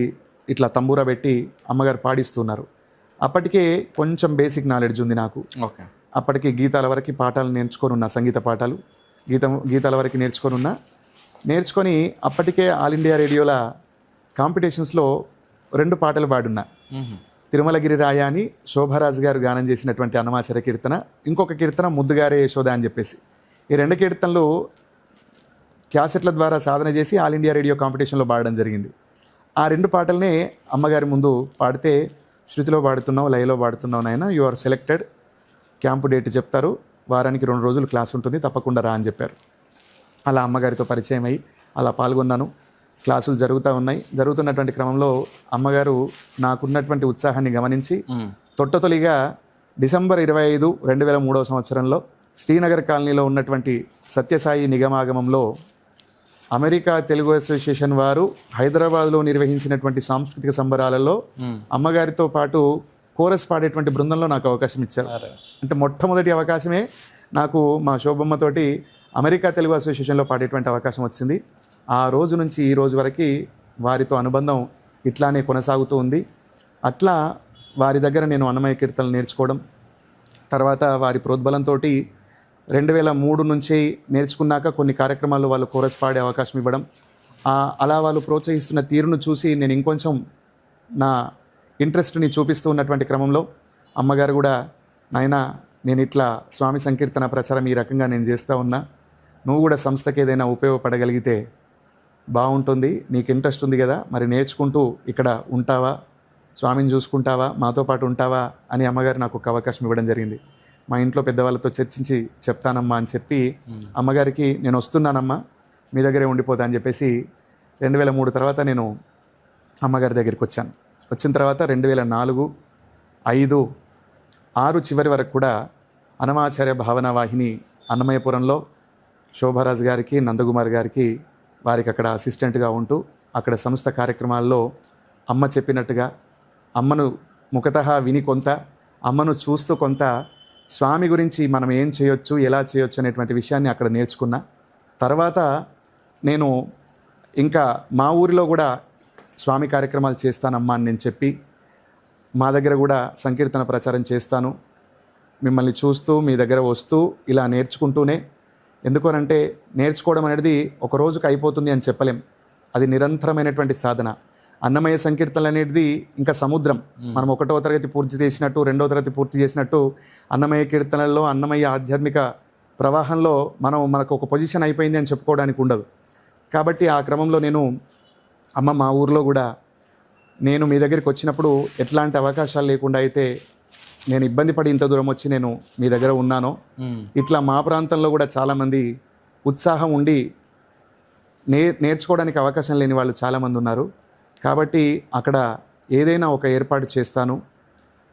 [SPEAKER 1] ఇట్లా తంబూరా పెట్టి అమ్మగారు పాడిస్తున్నారు. అప్పటికే కొంచెం బేసిక్ నాలెడ్జ్ ఉంది నాకు.
[SPEAKER 4] ఓకే.
[SPEAKER 1] అప్పటికి గీతాల వరకు పాఠాలు నేర్చుకొని ఉన్నా, సంగీత పాఠాలు గీతాల వరకు నేర్చుకొని అప్పటికే ఆల్ ఇండియా రేడియోల కాంపిటీషన్స్లో 2 పాటలు పాడున్నా. తిరుమలగిరి రాయ అని శోభారాజు గారు గానం చేసినటువంటి అన్నమాచార్య కీర్తన, ఇంకొక కీర్తన ముద్దుగారే యశోద అని చెప్పేసి, ఈ 2 కీర్తనలు క్యాసెట్ల ద్వారా సాధన చేసి ఆల్ ఇండియా రేడియో కాంపిటీషన్లో పాడడం జరిగింది. ఆ 2 పాటలనే అమ్మగారి ముందు పాడితే, శృతిలో పాడుతున్నావు, లయలో పాడుతున్నావు నాయన, you are selected, camp date చెప్తారు, వారానికి 2 రోజులు క్లాస్ ఉంటుంది, తప్పకుండా రా అని చెప్పారు. అలా అమ్మగారితో పరిచయం అయ్యి అలా పాల్గొన్నాను. క్లాసులు జరుగుతున్నటువంటి క్రమంలో అమ్మగారు నాకున్నటువంటి ఉత్సాహాన్ని గమనించి తొట్టతొలిగా డిసెంబర్ 25, 2003 సంవత్సరంలో శ్రీనగర్ కాలనీలో ఉన్నటువంటి సత్యసాయి నిగమాగమంలో అమెరికా తెలుగు అసోసియేషన్ వారు హైదరాబాద్లో నిర్వహించినటువంటి సాంస్కృతిక సంబరాలలో అమ్మగారితో పాటు కోరస్ పాడేటువంటి బృందంలో నాకు అవకాశం ఇచ్చారు. అంటే మొట్టమొదటి అవకాశమే నాకు మా శోభమ్మతోటి అమెరికా తెలుగు అసోసియేషన్లో పాడేటువంటి అవకాశం వచ్చింది. ఆ రోజు నుంచి ఈ రోజు వరకు వారితో అనుబంధం ఇట్లానే కొనసాగుతూ ఉంది. అట్లా వారి దగ్గర నేను అన్నమయ్య కీర్తనలు నేర్చుకోవడం, తర్వాత వారి ప్రోద్బలంతో 2003 నుంచి నేర్చుకున్నాక కొన్ని కార్యక్రమాల్లో వాళ్ళు కోరస్ పాడే అవకాశం ఇవ్వడం, అలా వాళ్ళు ప్రోత్సహిస్తున్న తీరును చూసి నేను ఇంకొంచెం నా ఇంట్రెస్ట్ని చూపిస్తూ ఉన్నటువంటి క్రమంలో అమ్మగారు కూడా, నాయనా నేను ఇట్లా స్వామి సంకీర్తన ప్రచారం ఈ రకంగా నేను చేస్తూ ఉన్నా, నువ్వు కూడా సంస్థకి ఏదైనా ఉపయోగపడగలిగితే బాగుంటుంది, నీకు ఇంట్రెస్ట్ ఉంది కదా, మరి నేర్చుకుంటూ ఇక్కడ ఉంటావా, స్వామిని చూసుకుంటావా, మాతో పాటు ఉంటావా అని అమ్మగారు నాకు ఒక అవకాశం ఇవ్వడం జరిగింది. మా ఇంట్లో పెద్దవాళ్ళతో చర్చించి చెప్తానమ్మా అని చెప్పి అమ్మగారికి నేను వస్తున్నానమ్మా, మీ దగ్గరే ఉండిపోతా అని చెప్పేసి 2003 తర్వాత నేను అమ్మగారి దగ్గరికి వచ్చాను. వచ్చిన తర్వాత 2004, 5, 6 చివరి వరకు కూడా అన్నమాచార్య భావన వాహిని అన్నమయ్యపురంలో శోభారాజు గారికి, నందకుమార్ గారికి, వారికి అక్కడ అసిస్టెంట్గా ఉంటూ అక్కడ సంస్థ కార్యక్రమాల్లో అమ్మ చెప్పినట్టుగా, అమ్మను ముఖతః విని కొంత, అమ్మను చూస్తూ కొంత స్వామి గురించి మనం ఏం చేయొచ్చు, ఎలా చేయొచ్చు అనేటువంటి విషయాన్ని అక్కడ నేర్చుకున్నా. తర్వాత నేను ఇంకా మా ఊరిలో కూడా స్వామి కార్యక్రమాలు చేస్తానమ్మా అని నేను చెప్పి, మా దగ్గర కూడా సంకీర్తన ప్రచారం చేస్తాను, మిమ్మల్ని చూస్తూ మీ దగ్గర వస్తూ ఇలా నేర్చుకుంటూనే, ఎందుకనంటే నేర్చుకోవడం అనేది ఒక రోజుకి అయిపోతుంది అని చెప్పలేం, అది నిరంతరమైనటువంటి సాధన. అన్నమయ్య సంకీర్తనలు అనేది ఇంకా సముద్రం. మనం 1వ తరగతి పూర్తి చేసినట్టు, 2వ తరగతి పూర్తి చేసినట్టు అన్నమయ్య కీర్తనల్లో, అన్నమయ్య ఆధ్యాత్మిక ప్రవాహంలో మనకు ఒక పొజిషన్ అయిపోయింది అని చెప్పుకోవడానికి ఉండదు. కాబట్టి ఆ క్రమంలో నేను అమ్మ మా ఊరిలో కూడా నేను మీ దగ్గరికి వచ్చినప్పుడు ఎట్లాంటి అవకాశాలు లేకుండా అయితే నేను ఇబ్బంది పడి ఇంత దూరం వచ్చి నేను మీ దగ్గర ఉన్నానో, ఇట్లా మా ప్రాంతంలో కూడా చాలామంది ఉత్సాహం ఉండి నేర్చుకోవడానికి అవకాశం లేని వాళ్ళు చాలామంది ఉన్నారు. కాబట్టి అక్కడ ఏదైనా ఒక ఏర్పాటు చేస్తాను,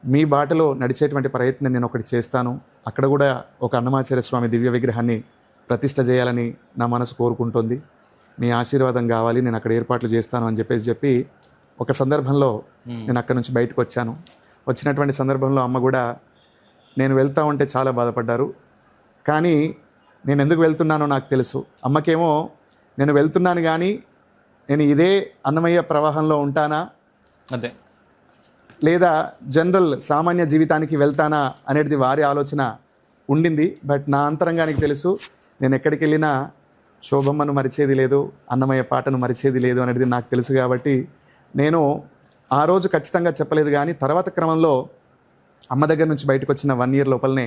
[SPEAKER 1] మీ బాటలో నడిచేటువంటి ప్రయత్నం నేను ఒకటి చేస్తాను, అక్కడ కూడా ఒక అన్నమాచార్య స్వామి దివ్య విగ్రహాన్ని ప్రతిష్ఠ చేయాలని నా మనసు కోరుకుంటుంది, మీ ఆశీర్వాదం కావాలి, నేను అక్కడ ఏర్పాట్లు చేస్తాను అని చెప్పి ఒక సందర్భంలో నేను అక్కడి నుంచి బయటకు వచ్చాను. వచ్చినటువంటి సందర్భంలో అమ్మ కూడా నేను వెళ్తా ఉంటే చాలా బాధపడ్డారు. కానీ నేను ఎందుకు వెళ్తున్నానో నాకు తెలుసు. అమ్మకేమో నేను వెళ్తున్నాను కానీ నేను ఇదే అన్నమయ్య ప్రవాహంలో ఉంటానా,
[SPEAKER 4] అదే
[SPEAKER 1] లేదా జనరల్ సామాన్య జీవితానికి వెళ్తానా అనేది వారి ఆలోచన ఉండింది. బట్ నా అంతరంగానికి తెలుసు, నేను ఎక్కడికి వెళ్ళినా శోభమ్మను మరిచేది లేదు, అన్నమయ్య పాటను మరిచేది లేదు అనేది నాకు తెలుసు. కాబట్టి నేను ఆ రోజు ఖచ్చితంగా చెప్పలేదు. కానీ తర్వాత క్రమంలో అమ్మ దగ్గర నుంచి బయటకు వచ్చిన 1 year లోపలనే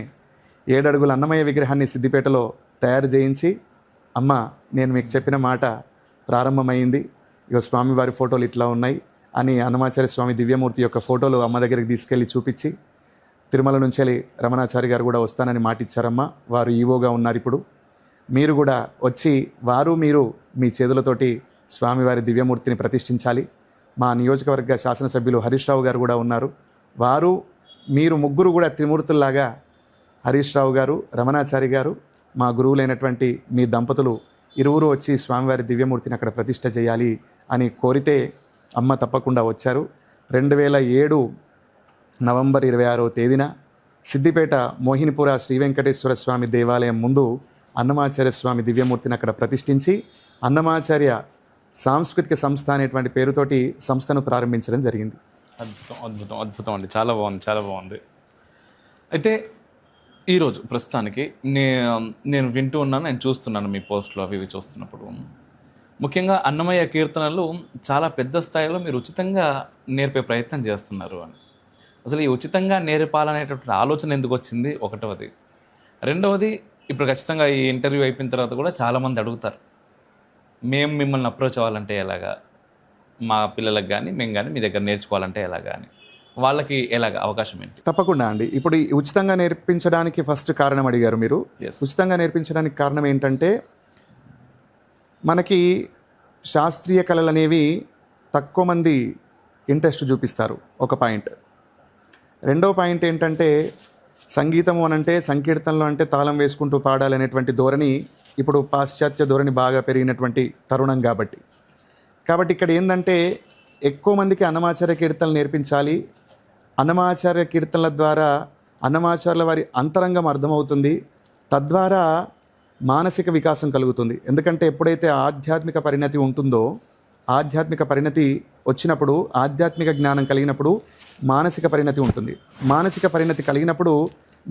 [SPEAKER 1] 7 అడుగుల అన్నమయ్య విగ్రహాన్ని సిద్దిపేటలో తయారు చేయించి, అమ్మ నేను మీకు చెప్పిన మాట ప్రారంభమైంది, ఇక స్వామివారి ఫోటోలు ఇట్లా ఉన్నాయి అని అన్నమాచార్య స్వామి దివ్యమూర్తి యొక్క ఫోటోలు అమ్మ దగ్గరికి తీసుకెళ్ళి చూపించి, తిరుమల నుంచి వెళ్ళి రమణాచారి గారు కూడా వస్తానని మాట ఇచ్చారమ్మ. వారు ఈవోగా ఉన్నారు ఇప్పుడు. మీరు కూడా వచ్చి మీరు మీ చేతులతోటి స్వామివారి దివ్యమూర్తిని ప్రతిష్ఠించాలి. మా నియోజకవర్గ శాసనసభ్యులు హరీష్ రావు గారు కూడా ఉన్నారు. మీరు ముగ్గురు కూడా త్రిమూర్తుల్లాగా, హరీష్ రావు గారు, రమణాచారి గారు, మా గురువులైనటువంటి మీ దంపతులు ఇరువురు వచ్చి స్వామివారి దివ్యమూర్తిని అక్కడ ప్రతిష్ఠ చేయాలి అని కోరితే అమ్మ తప్పకుండా వచ్చారు. 2007 నవంబర్ 26వ తేదీన సిద్దిపేట మోహినిపుర శ్రీ వెంకటేశ్వర స్వామి దేవాలయం ముందు అన్నమాచార్య స్వామి దివ్యమూర్తిని అక్కడ ప్రతిష్ఠించి అన్నమాచార్య సాంస్కృతిక సంస్థ అనేటువంటి పేరుతోటి సంస్థను ప్రారంభించడం జరిగింది.
[SPEAKER 4] అద్భుతం అండి. చాలా బాగుంది. అయితే ఈరోజు ప్రస్తుతానికి నేను వింటూ ఉన్నాను, నేను చూస్తున్నాను మీ పోస్టులు అవి చూస్తున్నప్పుడు, ముఖ్యంగా అన్నమయ్య కీర్తనలు చాలా పెద్ద స్థాయిలో మీరు ఉచితంగా నేర్పే ప్రయత్నం చేస్తున్నారు అని. అసలు ఈ ఉచితంగా నేర్పాలనేటటువంటి ఆలోచన ఎందుకు వచ్చింది? ఒకటవది. రెండవది, ఇప్పుడు ఖచ్చితంగా ఈ ఇంటర్వ్యూ అయిపోయిన తర్వాత కూడా చాలామంది అడుగుతారు, మేము మిమ్మల్ని అప్రోచ్ అవ్వాలంటే ఎలాగా, మా పిల్లలకు కానీ మేము కానీ మీ దగ్గర నేర్చుకోవాలంటే ఎలాగా అని, వాళ్ళకి ఎలాగా అవకాశం ఏంటి?
[SPEAKER 1] తప్పకుండా అండి. ఇప్పుడు ఈ ఉచితంగా నేర్పించడానికి ఫస్ట్ కారణం అడిగారు మీరు. ఉచితంగా నేర్పించడానికి కారణం ఏంటంటే, మనకి శాస్త్రీయ కళలు అనేవి తక్కువ మంది ఇంట్రెస్ట్ చూపిస్తారు, ఒక పాయింట్. రెండో పాయింట్ ఏంటంటే, సంగీతము అనంటే సంకీర్తనలు అంటే తాళం వేసుకుంటూ పాడాలనేటువంటి ధోరణి ఇప్పుడు పాశ్చాత్య ధోరణి బాగా పెరిగినటువంటి తరుణం కాబట్టి ఇక్కడ ఏంటంటే, ఎక్కువ మందికి అన్నమాచార్య కీర్తనలు నేర్పించాలి. అన్నమాచార్య కీర్తనల ద్వారా అన్నమాచార్యుల వారి అంతరంగం అర్థమవుతుంది, తద్వారా మానసిక వికాసం కలుగుతుంది. ఎందుకంటే ఎప్పుడైతే ఆధ్యాత్మిక పరిణతి ఉంటుందో, ఆధ్యాత్మిక పరిణతి వచ్చినప్పుడు, ఆధ్యాత్మిక జ్ఞానం కలిగినప్పుడు మానసిక పరిణతి ఉంటుంది. మానసిక పరిణతి కలిగినప్పుడు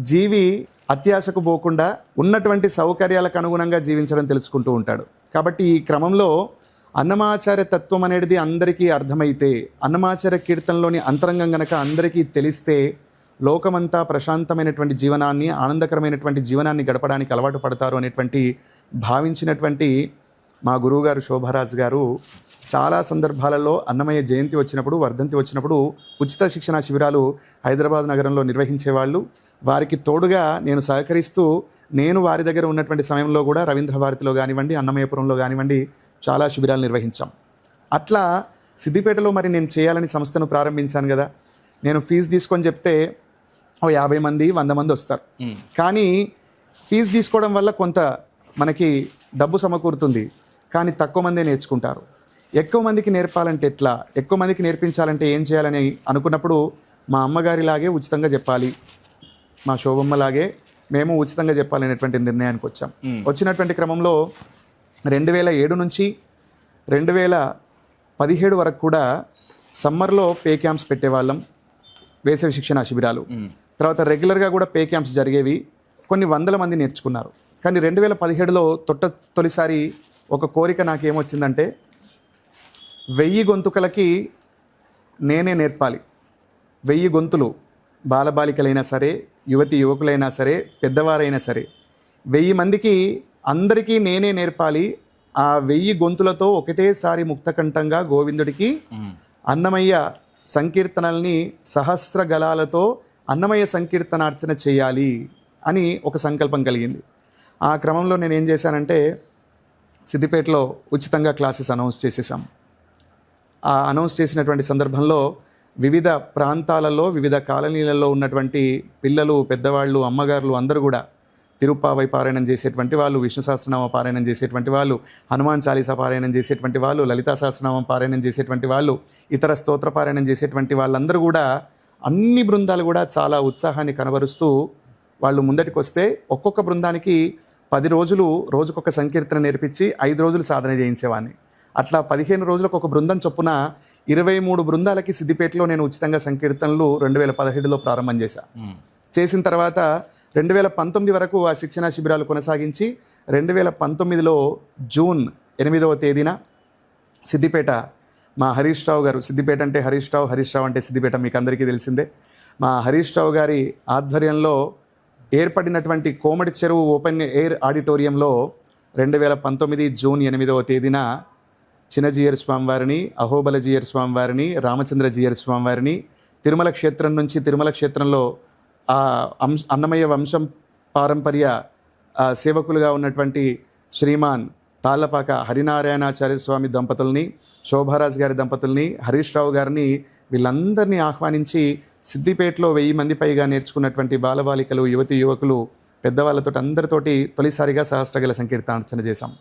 [SPEAKER 1] జీవి అత్యాశకు పోకుండా ఉన్నటువంటి సౌకర్యాలకు అనుగుణంగా జీవించడం తెలుసుకుంటూ ఉంటాడు. కాబట్టి ఈ క్రమంలో అన్నమాచార్య తత్వం అనేది అందరికీ అర్థమైతే, అన్నమాచార్య కీర్తనలోని అంతరంగం గనక అందరికీ తెలిస్తే, లోకమంతా ప్రశాంతమైనటువంటి జీవనాన్ని, ఆనందకరమైనటువంటి జీవనాన్ని గడపడానికి అలవాటు పడతారు అనేటువంటి భావించినటువంటి మా గురువుగారు శోభారాజు గారు చాలా సందర్భాలలో అన్నమయ్య జయంతి వచ్చినప్పుడు, వర్ధంతి వచ్చినప్పుడు ఉచిత శిక్షణా శిబిరాలు హైదరాబాద్ నగరంలో నిర్వహించేవాళ్ళు. వారికి తోడుగా నేను సహకరిస్తూ, నేను వారి దగ్గర ఉన్నటువంటి సమయంలో కూడా రవీంద్ర భారతిలో కానివ్వండి, అన్నమయ్యపురంలో కానివ్వండి చాలా శిబిరాలు నిర్వహించాం. అట్లా సిద్దిపేటలో మరి నేను చేయాలని సంస్థను ప్రారంభించాను కదా. నేను ఫీజు తీసుకొని చెప్తే 50 మంది 100 మంది వస్తారు. కానీ ఫీజు తీసుకోవడం వల్ల కొంత మనకి డబ్బు సమకూరుతుంది, కానీ తక్కువ మందే నేర్చుకుంటారు. ఎక్కువ మందికి నేర్పాలంటే ఎట్లా, ఎక్కువ మందికి నేర్పించాలంటే ఏం చేయాలని అనుకున్నప్పుడు, మా అమ్మగారిలాగే ఉచితంగా చెప్పాలి, మా శోభమ్మలాగే మేము ఉచితంగా చెప్పాలనేటువంటి నిర్ణయానికి వచ్చాం. వచ్చినటువంటి క్రమంలో 2007 నుంచి 2017 వరకు కూడా సమ్మర్లో పే క్యాంప్స్ పెట్టేవాళ్ళం, వేసవి శిక్షణ శిబిరాలు. తర్వాత రెగ్యులర్గా కూడా పే క్యాంప్స్ జరిగేవి. కొన్ని 100 మంది నేర్చుకున్నారు. కానీ 2017లో తొలిసారి ఒక కోరిక నాకేమొచ్చిందంటే, 1000 గొంతుకలకి నేనే నేర్పాలి. 1000 గొంతులు, బాలబాలికలైనా సరే, యువకులైనా సరే, పెద్దవారైనా సరే, 1000 మందికి అందరికీ నేనే నేర్పాలి. ఆ 1000 గొంతులతో ఒకటేసారి ముక్తకంఠంగా గోవిందుడికి అన్నమయ్య సంకీర్తనల్ని సహస్ర గళాలతో అన్నమయ్య సంకీర్తనార్చన చేయాలి అని ఒక సంకల్పం కలిగింది. ఆ క్రమంలో నేను ఏం చేశానంటే, సిద్దిపేటలో ఉచితంగా క్లాసెస్ అనౌన్స్ చేసేసాం. ఆ అనౌన్స్ చేసినటువంటి సందర్భంలో వివిధ ప్రాంతాలలో, వివిధ కాలనీలలో ఉన్నటువంటి పిల్లలు, పెద్దవాళ్ళు, అమ్మగారులు అందరూ కూడా తిరుప్పావై పారాయణం చేసేటువంటి వాళ్ళు, విష్ణు సహస్రనామ పారాయణం చేసేటువంటి వాళ్ళు, హనుమాన్ చాలీసా పారాయణం చేసేటువంటి వాళ్ళు, లలితా సహస్రనామం పారాయణం చేసేటువంటి వాళ్ళు, ఇతర స్తోత్ర పారాయణం చేసేటువంటి వాళ్ళందరూ కూడా, అన్ని బృందాలు కూడా చాలా ఉత్సాహాన్ని కనబరుస్తూ వాళ్ళు ముందటికి వస్తే, ఒక్కొక్క బృందానికి 10 రోజులు రోజుకొక సంకీర్తన నేర్పించి 5 రోజులు సాధన చేయించేవాడిని. అట్లా 15 రోజులకు ఒక బృందం చొప్పున 23 బృందాలకి సిద్దిపేటలో నేను ఉచితంగా సంకీర్తనలు 2017లో ప్రారంభం చేసిన తర్వాత 2019 వరకు ఆ శిక్షణా శిబిరాలు కొనసాగించి 2019లో జూన్ 8వ తేదీన సిద్దిపేట మా హరీష్ రావు గారు, సిద్దిపేట అంటే హరీష్ రావు అంటే సిద్దిపేట మీకు అందరికీ తెలిసిందే, మా హరీష్ రావు గారి ఆధ్వర్యంలో ఏర్పడినటువంటి కోమటి చెరువు ఓపెన్ ఎయిర్ ఆడిటోరియంలో 2019 జూన్ 8వ తేదీన చిన్నజీయర్ స్వామివారిని, అహోబలజీయర్ స్వామివారిని, రామచంద్రజీయర్ స్వామివారిని తిరుమల క్షేత్రం నుంచి, తిరుమల క్షేత్రంలో అన్నమయ్య వంశం పారంపర్య సేవకులుగా ఉన్నటువంటి శ్రీమాన్ తాళ్ళపాక హరినారాయణాచార్య స్వామి దంపతుల్ని, శోభారాజ్ గారి దంపతుల్ని, హరీష్ రావు గారిని వీళ్ళందరినీ ఆహ్వానించి సిద్దిపేటలో 1000 మంది పైగా నేర్చుకున్నటువంటి బాలబాలికలు, యువకులు, పెద్దవాళ్ళతో అందరితోటి తొలిసారిగా సహస్రగల సంకీర్తనార్చన చేశాం.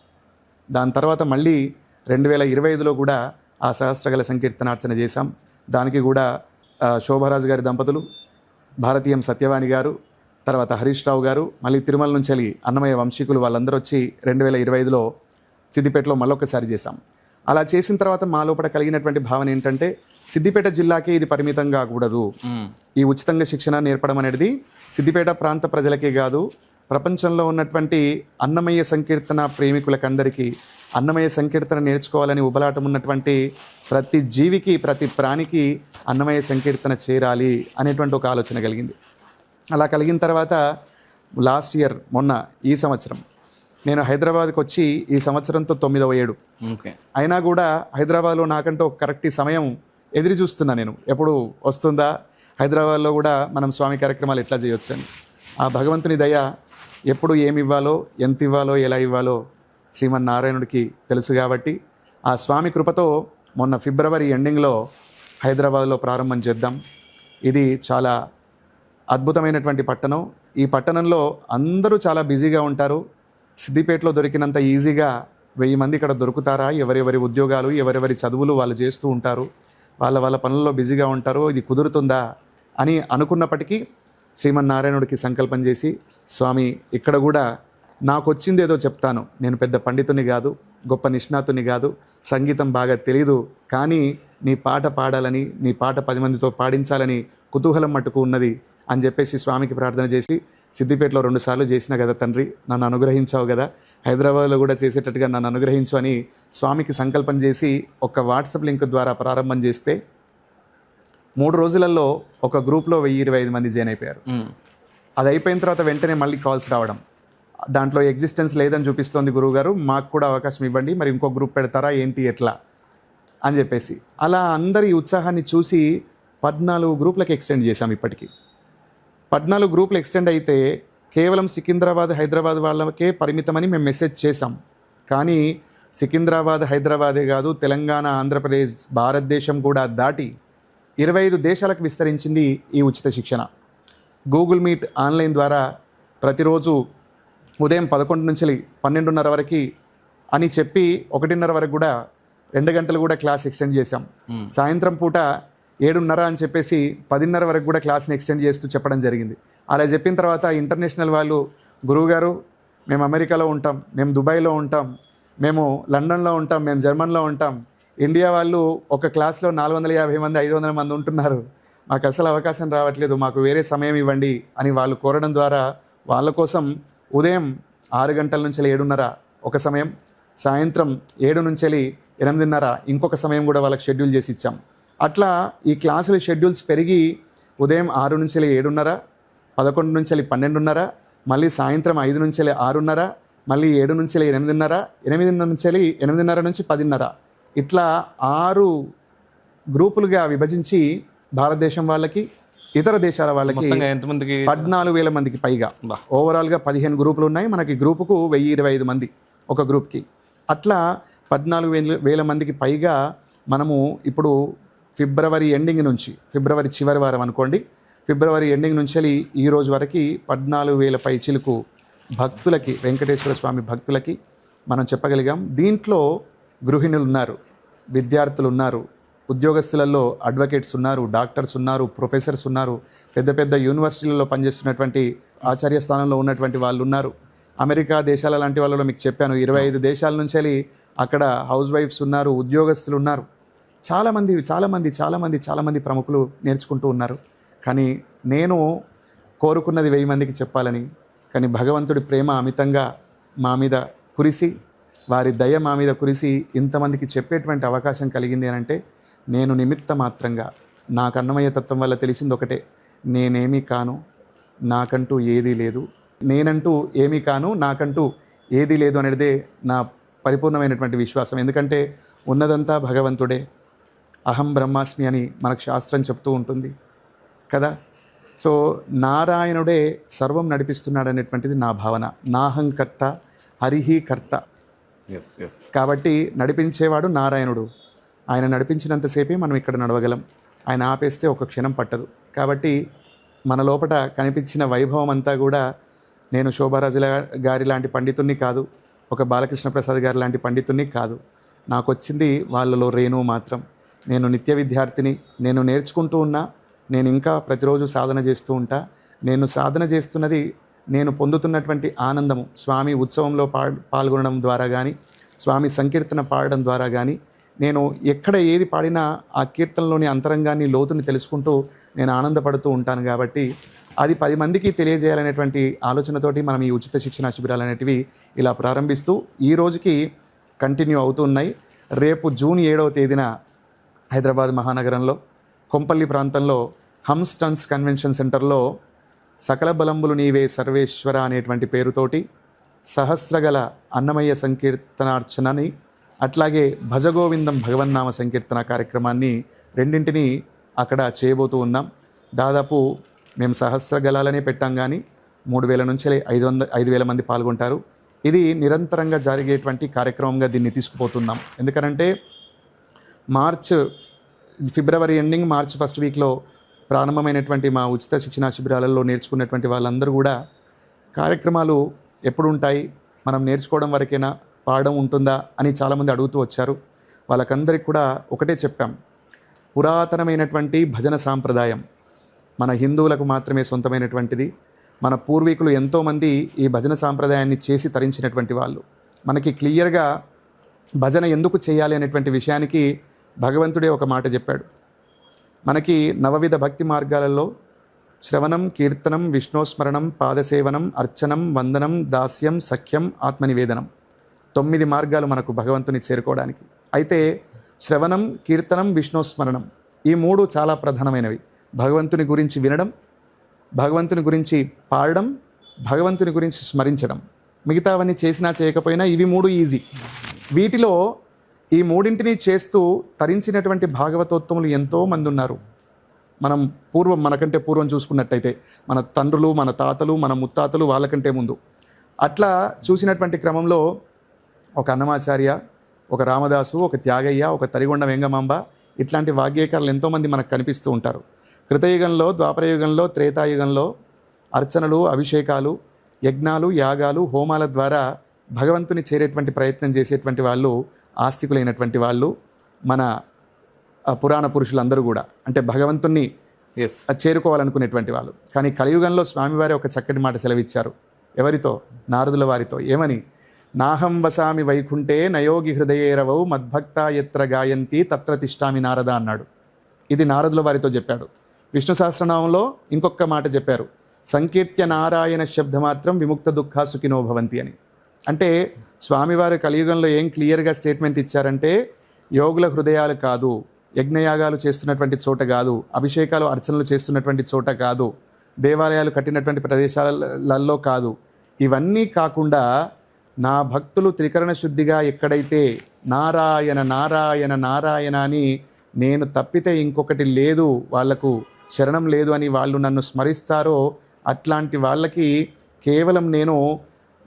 [SPEAKER 1] దాని తర్వాత మళ్ళీ 2025లో కూడా ఆ సహస్రగల సంకీర్తనార్చన చేశాం. దానికి కూడా శోభారాజు గారి దంపతులు, భారతీయం సత్యవాణి గారు, తర్వాత హరీష్ రావు గారు, మళ్ళీ తిరుమల నుంచి వెళ్ళి అన్నమయ్య వంశీకులు వాళ్ళందరూ వచ్చి 2025లో సిద్దిపేటలో మళ్ళొకసారి చేశాం. అలా చేసిన తర్వాత మా లోపల కలిగినటువంటి భావన ఏంటంటే సిద్దిపేట జిల్లాకే ఇది పరిమితం కాకూడదు. ఈ ఉచితంగా శిక్షణ నేర్పడం అనేది సిద్దిపేట ప్రాంత ప్రజలకే కాదు, ప్రపంచంలో ఉన్నటువంటి అన్నమయ్య సంకీర్తన ప్రేమికులకందరికీ అన్నమయ్య సంకీర్తన నేర్చుకోవాలని ఉబలాటం ఉన్నటువంటి ప్రతి జీవికి, ప్రతి ప్రాణికి అన్నమయ్య సంకీర్తన చేరాలి అనేటువంటి ఒక ఆలోచన కలిగింది. అలా కలిగిన తర్వాత లాస్ట్ ఇయర్ మొన్న ఈ సంవత్సరం నేను హైదరాబాద్కి వచ్చి ఈ సంవత్సరంతో 9వ ఏడు. అయినా కూడా హైదరాబాద్లో నాకంటూ ఒక కరెక్ట్ సమయం ఎదురు చూస్తున్నా. నేను ఎప్పుడు వస్తుందా, హైదరాబాద్లో కూడా మనం స్వామి కార్యక్రమాలు ఎట్లా చేయొచ్చు అని. ఆ భగవంతుని దయ ఎప్పుడు ఏమి ఇవ్వాలో, ఎంత ఇవ్వాలో, ఎలా ఇవ్వాలో శ్రీమన్నారాయణుడికి తెలుసు. కాబట్టి ఆ స్వామి కృపతో మొన్న ఫిబ్రవరి ఎండింగ్లో హైదరాబాద్లో ప్రారంభం చేద్దాం. ఇది చాలా అద్భుతమైనటువంటి పట్టణం. ఈ పట్టణంలో అందరూ చాలా బిజీగా ఉంటారు. సిద్దిపేటలో దొరికినంత ఈజీగా 1000 మంది ఇక్కడ దొరుకుతారా? ఎవరెవరి ఉద్యోగాలు, ఎవరెవరి చదువులు వాళ్ళు చేస్తూ ఉంటారు, వాళ్ళ పనుల్లో బిజీగా ఉంటారు. ఇది కుదురుతుందా అని అనుకున్నప్పటికీ శ్రీమన్నారాయణుడికి సంకల్పం చేసి, స్వామి ఇక్కడ కూడా నాకు వచ్చింది ఏదో చెప్తాను, నేను పెద్ద పండితుని కాదు, గొప్ప నిష్ణాతుని కాదు, సంగీతం బాగా తెలీదు, కానీ నీ పాట పాడాలని, నీ పాట 10 మందితో పాడించాలని కుతూహలం మట్టుకు ఉన్నది అని చెప్పేసి స్వామికి ప్రార్థన చేసి, సిద్దిపేటలో 2 సార్లు చేసిన కదా తండ్రి, నన్ను అనుగ్రహించావు కదా, హైదరాబాద్లో కూడా చేసేటట్టుగా నన్ను అనుగ్రహించు అని స్వామికి సంకల్పం చేసి ఒక వాట్సాప్ లింక్ ద్వారా ప్రారంభం చేస్తే 3 రోజులలో ఒక గ్రూప్లో 1025 మంది జాయిన్ అయిపోయారు. అది అయిపోయిన తర్వాత వెంటనే మళ్ళీ కాల్స్ రావడం, దాంట్లో ఎగ్జిస్టెన్స్ లేదని చూపిస్తోంది గురువుగారు, మాకు కూడా అవకాశం ఇవ్వండి, మరి ఇంకో గ్రూప్ పెడతారా ఏంటి ఎట్లా అని చెప్పేసి. అలా అందరి ఉత్సాహాన్ని చూసి 14 గ్రూపులకు ఎక్స్టెండ్ చేశాం. ఇప్పటికీ 14 గ్రూపులు ఎక్స్టెండ్ అయితే కేవలం సికింద్రాబాద్, హైదరాబాద్ వాళ్ళకే పరిమితమని మేము మెసేజ్ చేశాం. కానీ సికింద్రాబాద్, హైదరాబాదే కాదు, తెలంగాణ, ఆంధ్రప్రదేశ్, భారతదేశం కూడా దాటి 25 దేశాలకు విస్తరించింది ఈ ఉచిత శిక్షణ. గూగుల్ మీట్ ఆన్లైన్ ద్వారా ప్రతిరోజు ఉదయం 11 నుంచి 12:30 వరకు అని చెప్పి 1:30 వరకు కూడా 2 గంటలు కూడా క్లాస్ ఎక్స్టెండ్ చేశాం. సాయంత్రం పూట 7:30 అని చెప్పేసి 10:30 వరకు కూడా క్లాస్ని ఎక్స్టెండ్ చేస్తూ చెప్పడం జరిగింది. అలా చెప్పిన తర్వాత ఇంటర్నేషనల్ వాళ్ళు, గురువుగారు మేము అమెరికాలో ఉంటాం, మేము దుబాయ్లో ఉంటాం, మేము లండన్లో ఉంటాం, మేము జర్మన్లో ఉంటాం, ఇండియా వాళ్ళు ఒక క్లాస్లో 450 మంది 500 మంది ఉంటున్నారు, మాకు అసలు అవకాశం రావట్లేదు, మాకు వేరే సమయం ఇవ్వండి అని వాళ్ళు కోరడం ద్వారా వాళ్ళ కోసం ఉదయం 6 గంటల నుంచి 7:30 ఒక సమయం, సాయంత్రం 7 నుంచి 8:30 ఇంకొక సమయం కూడా వాళ్ళకి షెడ్యూల్ చేసి ఇచ్చాం. అట్లా ఈ క్లాసుల షెడ్యూల్స్ పెరిగి ఉదయం 6 నుంచి 7:30, 11 నుంచి 12:30, మళ్ళీ సాయంత్రం 5 నుంచి 6:30, మళ్ళీ 7 నుంచి 8:30, 8:30 నుంచి 10:30 ఇట్లా 6 గ్రూపులుగా విభజించి భారతదేశం వాళ్ళకి, ఇతర దేశాల వాళ్ళకి 14,000 మందికి పైగా, ఓవరాల్గా 15 గ్రూపులు ఉన్నాయి. మనకి గ్రూపుకు 1025 మంది ఒక గ్రూప్కి. అట్లా 14,000 మందికి పైగా మనము ఇప్పుడు ఫిబ్రవరి ఎండింగ్ నుంచి, ఫిబ్రవరి చివరి వారం అనుకోండి, ఫిబ్రవరి ఎండింగ్ నుంచి ఈ రోజు వరకు 14,000 పైచిలకు భక్తులకి, వెంకటేశ్వర స్వామి భక్తులకి మనం చెప్పగలిగాం. దీంట్లో గృహిణులు ఉన్నారు, విద్యార్థులు ఉన్నారు, ఉద్యోగస్తులలో అడ్వకేట్స్ ఉన్నారు, డాక్టర్స్ ఉన్నారు, ప్రొఫెసర్స్ ఉన్నారు, పెద్ద పెద్ద యూనివర్సిటీలలో పనిచేస్తున్నటువంటి ఆచార్య స్థానంలో ఉన్నటువంటి వాళ్ళు ఉన్నారు. అమెరికా దేశాల లాంటి వాళ్ళలో మీకు చెప్పాను, 25 దేశాల నుంచి అక్కడ హౌస్ వైఫ్స్ ఉన్నారు, ఉద్యోగస్తులు ఉన్నారు, చాలామంది ప్రముఖులు నేర్చుకుంటూ ఉన్నారు. కానీ నేను కోరుకున్నది 1000 మందికి చెప్పాలని. కానీ భగవంతుడి ప్రేమ అమితంగా మా మీద కురిసి, వారి దయ మా మీద కురిసి ఇంతమందికి చెప్పేటువంటి అవకాశం కలిగింది అని అంటే నేను నిమిత్త మాత్రంగా. నాకు అన్నమయ్య తత్వం వల్ల తెలిసింది ఒకటే, నేనేమీ కాను, నాకంటూ ఏదీ లేదు, నేనంటూ ఏమీ కాను, నాకంటూ ఏదీ లేదు అనేదే నా పరిపూర్ణమైనటువంటి విశ్వాసం. ఎందుకంటే ఉన్నదంతా భగవంతుడే, అహం బ్రహ్మాస్మి అని మనకు శాస్త్రం చెప్తూ ఉంటుంది కదా. సో నారాయణుడే సర్వం నడిపిస్తున్నాడు అనేటువంటిది నా భావన. నాహంకర్త హరిహి కర్త. కాబట్టి నడిపించేవాడు నారాయణుడు. ఆయన నడిపించినంతసేపే మనం ఇక్కడ నడవగలం. ఆయన ఆపేస్తే ఒక క్షణం పట్టదు. కాబట్టి మన లోపల కనిపించిన వైభవం అంతా కూడా నేను శోభారాజుల గారి లాంటి పండితుణ్ణి కాదు, ఒక బాలకృష్ణ ప్రసాద్ గారి లాంటి పండితుణ్ణి కాదు. నాకు వచ్చింది వాళ్ళలో రేణువు మాత్రం. నేను నిత్య విద్యార్థిని, నేను నేర్చుకుంటూ ఉన్నా, నేను ఇంకా ప్రతిరోజు సాధన చేస్తూ ఉంటా. నేను సాధన చేస్తున్నది నేను పొందుతున్నటువంటి ఆనందము స్వామి ఉత్సవంలో పాల్గొనడం ద్వారా కానీ, స్వామి సంకీర్తన పాడడం ద్వారా కానీ, నేను ఎక్కడ ఏది పాడినా ఆ కీర్తనలోని అంతరంగాన్ని లోతుని తెలుసుకుంటూ నేను ఆనందపడుతూ ఉంటాను. కాబట్టి అది 10 మందికి తెలియజేయాలనేటువంటి ఆలోచనతోటి మనం ఈ ఉచిత శిక్షణ శిబిరాలు అనేటివి ఇలా ప్రారంభిస్తూ ఈ రోజుకి కంటిన్యూ అవుతున్నాయి. రేపు జూన్ 7వ తేదీన హైదరాబాద్ మహానగరంలో కొంపల్లి ప్రాంతంలో హమ్స్టన్స్ కన్వెన్షన్ సెంటర్లో సకల బలంబులు నీవే సర్వేశ్వర అనేటువంటి పేరుతోటి సహస్రగల అన్నమయ్య సంకీర్తనార్చనని, అట్లాగే భజగోవిందం భగవన్నామ సంకీర్తన కార్యక్రమాన్ని రెండింటినీ అక్కడ చేయబోతూ ఉన్నాం. దాదాపు మేము సహస్రగలాలనే పెట్టాం, కానీ 3000 నుంచి 5,000 మంది పాల్గొంటారు. ఇది నిరంతరంగా జరిగేటువంటి కార్యక్రమంగా దీన్ని తీసుకుపోతున్నాం. ఎందుకనంటే ఫిబ్రవరి ఎండింగ్, మార్చ్ ఫస్ట్ వీక్లో ప్రారంభమైనటువంటి మా ఉచిత శిక్షణా శిబిరాలలో నేర్చుకున్నటువంటి వాళ్ళందరూ కూడా కార్యక్రమాలు ఎప్పుడు ఉంటాయి, మనం నేర్చుకోవడం వరకేనా, పాడడం ఉంటుందా అని చాలామంది అడుగుతూ వచ్చారు. వాళ్ళకందరికీ కూడా ఒకటే చెప్పాం, పురాతనమైనటువంటి భజన సాంప్రదాయం మన హిందువులకు మాత్రమే సొంతమైనటువంటిది. మన పూర్వీకులు ఎంతోమంది ఈ భజన సాంప్రదాయాన్ని చేసి తరించినటువంటి వాళ్ళు. మనకి క్లియర్గా భజన ఎందుకు చేయాలి అనేటువంటి విషయానికి భగవంతుడే ఒక మాట చెప్పాడు. మనకి 9 విధ భక్తి మార్గాలలో శ్రవణం, కీర్తనం, విష్ణోస్మరణం, పాదసేవనం, అర్చనం, వందనం, దాస్యం, సఖ్యం, ఆత్మనివేదనం 9 మార్గాలు మనకు భగవంతుని చేరుకోవడానికి. అయితే శ్రవణం, కీర్తనం, విష్ణోస్మరణం ఈ 3 చాలా ప్రధానమైనవి. భగవంతుని గురించి వినడం, భగవంతుని గురించి పాడడం, భగవంతుని గురించి స్మరించడం. మిగతావన్నీ చేసినా చేయకపోయినా ఇవి 3 ఈజీ. వీటిలో ఈ 3ంటిని చేస్తూ తరించినటువంటి భాగవతోత్తములు ఎంతోమంది ఉన్నారు. మనం మనకంటే పూర్వం చూసుకున్నట్టయితే మన తండ్రులు, మన తాతలు, మన ముత్తాతలు, వాళ్ళకంటే ముందు అట్లా చూసినటువంటి క్రమంలో ఒక అన్నమాచార్య, ఒక రామదాసు, ఒక త్యాగయ్య, ఒక తరిగొండ వెంగమాంబ ఇట్లాంటి వాగ్గేయకారులు ఎంతోమంది మనకు కనిపిస్తూ ఉంటారు. కృతయుగంలో, ద్వాపరయుగంలో, త్రేతాయుగంలో అర్చనలు, అభిషేకాలు, యజ్ఞాలు, యాగాలు, హోమాల ద్వారా భగవంతుని చేరేటువంటి ప్రయత్నం చేసేటువంటి వాళ్ళు ఆస్తికులైనటువంటి వాళ్ళు మన పురాణ పురుషులందరూ కూడా. అంటే భగవంతుణ్ణి చేరుకోవాలనుకునేటువంటి వాళ్ళు. కానీ కలియుగంలో స్వామివారి ఒక చక్కటి మాట సెలవిచ్చారు. ఎవరితో? నారదుల వారితో. ఏమని? నాహం వసామి వైకుంఠే నయోగి హృదయేరవౌ మద్భక్త ఎత్ర గాయంతి తత్ర తిష్టామి నారద అన్నాడు. ఇది నారదుల వారితో చెప్పాడు. విష్ణు సహస్రనామంలో ఇంకొక మాట చెప్పారు, సంకీర్త్య నారాయణ శబ్దమాత్రం విముక్త దుఃఖ సుఖినో భవంతి అని. అంటే స్వామివారు కలియుగంలో ఏం క్లియర్గా స్టేట్మెంట్ ఇచ్చారంటే, యోగుల హృదయాలు కాదు, యజ్ఞయాగాలు చేస్తున్నటువంటి చోట కాదు, అభిషేకాలు అర్చనలు చేస్తున్నటువంటి చోట కాదు, దేవాలయాలు కట్టినటువంటి ప్రదేశాలలో కాదు, ఇవన్నీ కాకుండా నా భక్తులు త్రికరణ శుద్ధిగా ఎక్కడైతే నారాయణ నారాయణ నారాయణ అని నేను తప్పితే ఇంకొకటి లేదు, వాళ్లకు శరణం లేదు అని వాళ్ళు నన్ను స్మరిస్తారో అట్లాంటి వాళ్ళకి కేవలం నేను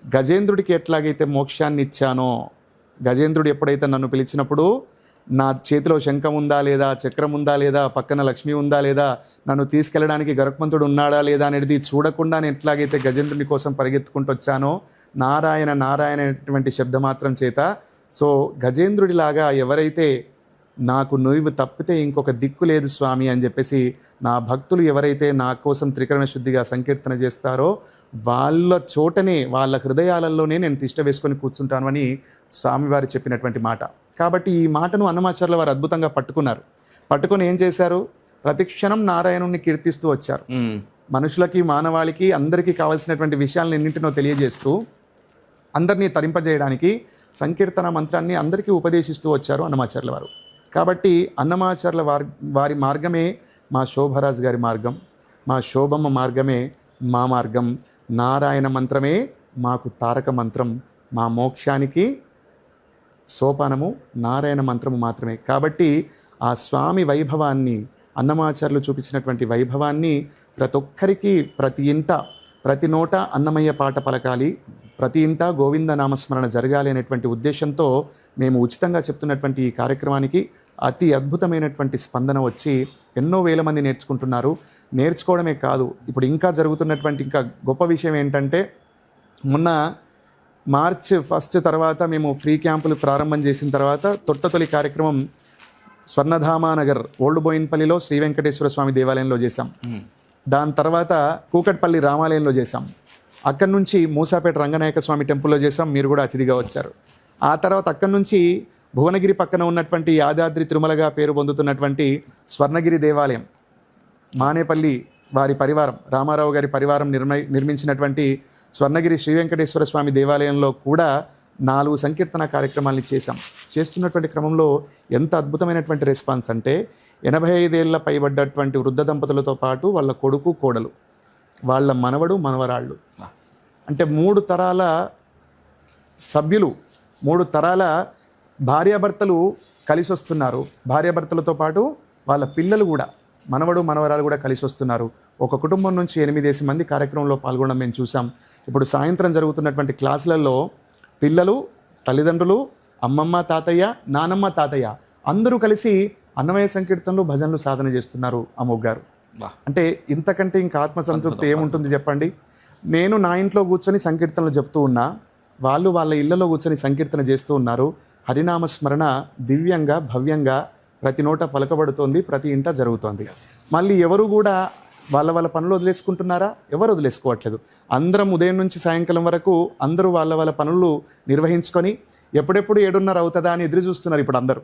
[SPEAKER 1] గజేంద్రుడికి ఎట్లాగైతే మోక్షాన్ని ఇచ్చానో, గజేంద్రుడు ఎప్పుడైతే నన్ను పిలిచినప్పుడు నా చేతిలో శంఖం ఉందా లేదా, చక్రం ఉందా లేదా, పక్కన లక్ష్మి ఉందా లేదా, నన్ను తీసుకెళ్ళడానికి గరుత్మంతుడు ఉన్నాడా లేదా అనేది చూడకుండా నేను ఎట్లాగైతే గజేంద్రుని కోసం పరిగెత్తుకుంటూ వచ్చానో నారాయణ నారాయణ అనేటువంటి శబ్దమాత్రం చేత, సో గజేంద్రుడిలాగా ఎవరైతే నాకు నువ్వు తప్పితే ఇంకొక దిక్కు లేదు స్వామి అని చెప్పేసి నా భక్తులు ఎవరైతే నా కోసం త్రికరణ శుద్ధిగా సంకీర్తన చేస్తారో వాళ్ళ చోటనే, వాళ్ళ హృదయాలలోనే నేను తిష్ట వేసుకొని కూర్చుంటాను అని స్వామివారు చెప్పినటువంటి మాట. కాబట్టి ఈ మాటను అన్నమాచార్యుల వారు అద్భుతంగా పట్టుకున్నారు. పట్టుకొని ఏం చేశారు? ప్రతిక్షణం నారాయణుని కీర్తిస్తూ వచ్చారు. మనుషులకి మానవాళికి అందరికీ కావాల్సినటువంటి విషయాలను ఎన్నింటినో తెలియజేస్తూ అందరినీ తరింపజేయడానికి సంకీర్తన మంత్రాన్ని అందరికీ ఉపదేశిస్తూ వచ్చారు అన్నమాచార్యుల వారు. కాబట్టి అన్నమాచార్యుల వారి మార్గమే మా శోభరాజు గారి మార్గం, మా శోభమ్మ మార్గమే మా మార్గం, నారాయణ మంత్రమే మాకు తారక మంత్రం, మా మోక్షానికి సోపానము నారాయణ మంత్రము మాత్రమే. కాబట్టి ఆ స్వామి వైభవాన్ని, అన్నమాచార్యులు చూపించినటువంటి వైభవాన్ని ప్రతి ఒక్కరికి ప్రతి ఇంట ప్రతి నోట అన్నమయ్య పాట పలకాలి, ప్రతి ఇంట గోవింద నామస్మరణ జరగాలి అనేటువంటి ఉద్దేశంతో మేము ఉచితంగా చెప్తున్నటువంటి ఈ కార్యక్రమానికి అతి అద్భుతమైనటువంటి స్పందన వచ్చి ఎన్నో వేల మంది నేర్చుకుంటున్నారు. నేర్చుకోవడమే కాదు, ఇప్పుడు ఇంకా జరుగుతున్నటువంటి ఇంకా గొప్ప విషయం ఏంటంటే, మొన్న మార్చ్ 1 తర్వాత మేము ఫ్రీ క్యాంపులు ప్రారంభం చేసిన తర్వాత తొట్టతొలి కార్యక్రమం స్వర్ణధామానగర్ ఓల్డ్ బోయిన్పల్లిలో శ్రీ వెంకటేశ్వర స్వామి దేవాలయంలో చేశాం. దాని తర్వాత కూకట్పల్లి రామాలయంలో చేశాం. అక్కడి నుంచి మూసాపేట రంగనాయక స్వామి టెంపుల్లో చేశాం, మీరు కూడా అతిథిగా వచ్చారు. ఆ తర్వాత అక్కడి నుంచి భువనగిరి పక్కన ఉన్నటువంటి యాదాద్రి తిరుమలగా పేరు పొందుతున్నటువంటి స్వర్ణగిరి దేవాలయం, మానేపల్లి వారి పరివారం, రామారావు గారి పరివారం నిర్మించినటువంటి స్వర్ణగిరి శ్రీ వెంకటేశ్వర స్వామి దేవాలయంలో కూడా 4 సంకీర్తన కార్యక్రమాలని చేశాం. చేస్తున్నటువంటి క్రమంలో ఎంత అద్భుతమైనటువంటి రెస్పాన్స్ అంటే 85 ఏళ్ల పైబడ్డటువంటి వృద్ధ దంపతులతో పాటు వాళ్ళ కొడుకు కోడలు, వాళ్ళ మనవడు మనవరాళ్ళు, అంటే 3 తరాల సభ్యులు, 3 తరాల భార్యాభర్తలు కలిసి వస్తున్నారు. భార్యాభర్తలతో పాటు వాళ్ళ పిల్లలు కూడా, మనవడు మనవరాలు కూడా కలిసి వస్తున్నారు. ఒక కుటుంబం నుంచి 8 మంది కార్యక్రమంలో పాల్గొనడం మేము చూసాం. ఇప్పుడు సాయంత్రం జరుగుతున్నటువంటి క్లాసులలో పిల్లలు, తల్లిదండ్రులు, అమ్మమ్మ తాతయ్య, నానమ్మ తాతయ్య అందరూ కలిసి అన్నమయ్య సంకీర్తనలు భజనలు సాధన చేస్తున్నారు. అమోఘ్ గారు, అంటే ఇంతకంటే ఇంకా ఆత్మసంతృప్తి ఏముంటుంది చెప్పండి. నేను నా ఇంట్లో కూర్చొని సంకీర్తనలు చెప్తూ ఉన్నా, వాళ్ళు వాళ్ళ ఇళ్లలో కూర్చొని సంకీర్తన చేస్తూ ఉన్నారు. హరినామస్మరణ దివ్యంగా భవ్యంగా ప్రతి నోట పలకబడుతోంది, ప్రతి ఇంట జరుగుతోంది. మళ్ళీ ఎవరు కూడా వాళ్ళ పనులు వదిలేసుకుంటున్నారా? ఎవరు వదిలేసుకోవట్లేదు. అందరం ఉదయం నుంచి సాయంకాలం వరకు అందరూ వాళ్ళ పనులు నిర్వహించుకొని ఎప్పుడెప్పుడు 7:30 అవుతుందా అని ఎదురు చూస్తున్నారు ఇప్పుడు అందరూ.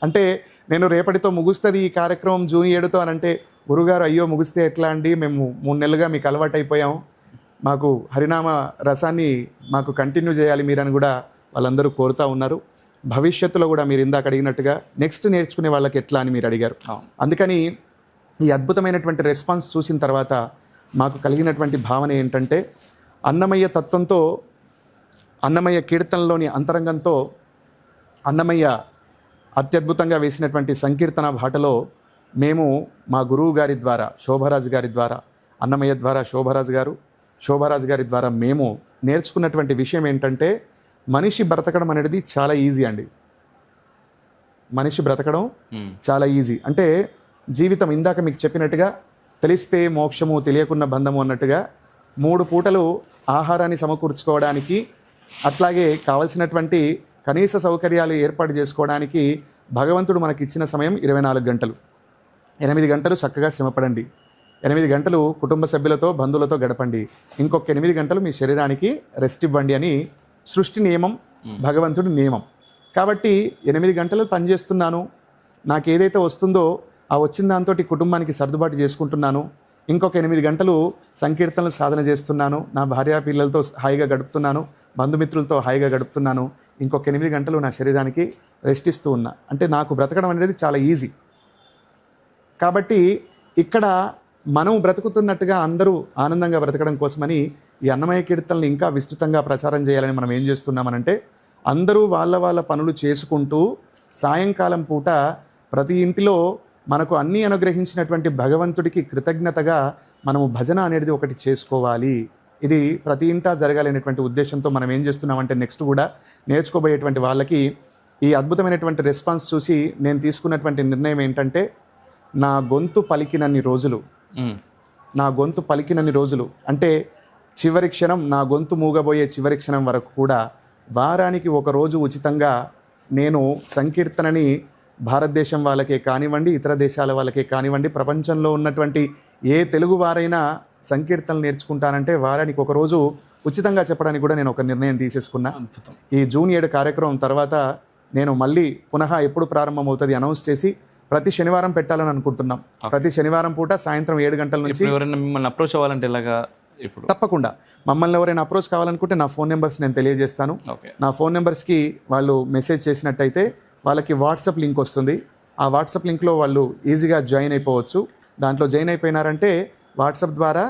[SPEAKER 1] అంటే నేను రేపటితో ముగుస్తుంది ఈ కార్యక్రమం జూన్ 7తో అని అంటే, గురుగారు అయ్యో ముగిస్తే ఎట్లా అండి, మేము 3 నెలలుగా మీకు అలవాటు అయిపోయాం, మాకు హరినామ రసాన్ని మాకు కంటిన్యూ చేయాలి మీరని కూడా వాళ్ళందరూ కోరుతూ ఉన్నారు. భవిష్యత్తులో కూడా మీరు ఇందాక అడిగినట్టుగా నెక్స్ట్ నేర్చుకునే వాళ్ళకి ఎట్లా అని మీరు అడిగారు. అందుకని ఈ అద్భుతమైనటువంటి రెస్పాన్స్ చూసిన తర్వాత మాకు కలిగినటువంటి భావన ఏంటంటే, అన్నమయ్య తత్వంతో, అన్నమయ్య కీర్తనలోని అంతరంగంతో, అన్నమయ్య అత్యద్భుతంగా వేసినటువంటి సంకీర్తన బాటలో మేము మా గురువు గారి ద్వారా, శోభరాజు గారి ద్వారా, అన్నమయ్య ద్వారా శోభరాజు గారి ద్వారా మేము నేర్చుకున్నటువంటి విషయం ఏంటంటే, మనిషి బ్రతకడం అనేది చాలా ఈజీ అండి. మనిషి బ్రతకడం చాలా ఈజీ. అంటే జీవితం ఇందాక మీకు చెప్పినట్టుగా తెలిస్తే మోక్షము, తెలియకున్న బంధము అన్నట్టుగా 3 పూటలు ఆహారాన్ని సమకూర్చుకోవడానికి, అట్లాగే కావలసినటువంటి కనీస సౌకర్యాలు ఏర్పాటు చేసుకోవడానికి భగవంతుడు మనకి ఇచ్చిన సమయం 24 గంటలు. 8 గంటలు చక్కగా శ్రమపడండి, 8 గంటలు కుటుంబ సభ్యులతో బంధువులతో గడపండి, ఇంకొక 8 గంటలు మీ శరీరానికి రెస్ట్ ఇవ్వండి అని సృష్టి నియమం, భగవంతుడి నియమం. కాబట్టి 8 గంటలు పనిచేస్తున్నాను, నాకు ఏదైతే వస్తుందో ఆ వచ్చిన దాంతో కుటుంబానికి సర్దుబాటు చేసుకుంటున్నాను, ఇంకొక 8 గంటలు సంకీర్తనలు సాధన చేస్తున్నాను, నా భార్య పిల్లలతో హాయిగా గడుపుతున్నాను, బంధుమిత్రులతో హాయిగా గడుపుతున్నాను, ఇంకొక 8 గంటలు నా శరీరానికి రెస్ట్ ఇస్తూ ఉన్నా. అంటే నాకు బ్రతకడం అనేది చాలా ఈజీ. కాబట్టి ఇక్కడ మనం బ్రతుకుతున్నట్టుగా అందరూ ఆనందంగా బ్రతకడం కోసమని ఈ అన్నమయ్య కీర్తనలు ఇంకా విస్తృతంగా ప్రచారం చేయాలని మనం ఏం చేస్తున్నామనంటే, అందరూ వాళ్ళ పనులు చేసుకుంటూ సాయంకాలం పూట ప్రతి ఇంటిలో మనకు అన్నీ అనుగ్రహించినటువంటి భగవంతుడికి కృతజ్ఞతగా మనము భజన అనేది ఒకటి చేసుకోవాలి. ఇది ప్రతి ఇంటా జరగాలనేటువంటి ఉద్దేశంతో మనం ఏం చేస్తున్నామంటే, నెక్స్ట్ కూడా నేర్చుకోబోయేటువంటి వాళ్ళకి ఈ అద్భుతమైనటువంటి రెస్పాన్స్ చూసి నేను తీసుకున్నటువంటి నిర్ణయం ఏంటంటే, నా గొంతు పలికినన్ని రోజులు అంటే చివరి క్షణం, నా గొంతు మూగబోయే చివరి క్షణం వరకు కూడా వారానికి 1 రోజు ఉచితంగా నేను సంకీర్తనని భారతదేశం వాళ్ళకే కానివ్వండి, ఇతర దేశాల వాళ్ళకే కానివ్వండి, ప్రపంచంలో ఉన్నటువంటి ఏ తెలుగు వారైనా సంకీర్తనలు నేర్చుకుంటానంటే వారానికి 1 రోజు ఉచితంగా చెప్పడానికి కూడా నేను ఒక నిర్ణయం తీసేసుకున్నా. ఈ జూన్ 7 కార్యక్రమం తర్వాత నేను మళ్ళీ పునః ఎప్పుడు ప్రారంభమవుతుంది అనౌన్స్ చేసి ప్రతి శనివారం పెట్టాలని అనుకుంటున్నాం. ప్రతి శనివారం పూట సాయంత్రం 7 గంటల నుంచి.
[SPEAKER 4] ఇప్పుడు ఎవరైనా మిమ్మల్ని అప్రోచ్ అవ్వాలంటే ఎలాగా? ఇప్పుడు
[SPEAKER 1] తప్పకుండా మమ్మల్ని ఎవరైనా అప్రోచ్ కావాలనుకుంటే నా ఫోన్ నెంబర్స్ నేను తెలియజేస్తాను.
[SPEAKER 4] ఓకే.
[SPEAKER 1] నా ఫోన్ నెంబర్స్కి వాళ్ళు మెసేజ్ చేసినట్టయితే వాళ్ళకి వాట్సాప్ లింక్ వస్తుంది. ఆ వాట్సాప్ లింక్లో వాళ్ళు ఈజీగా జాయిన్ అయిపోవచ్చు. దాంట్లో జాయిన్ అయిపోయినారంటే వాట్సాప్ ద్వారా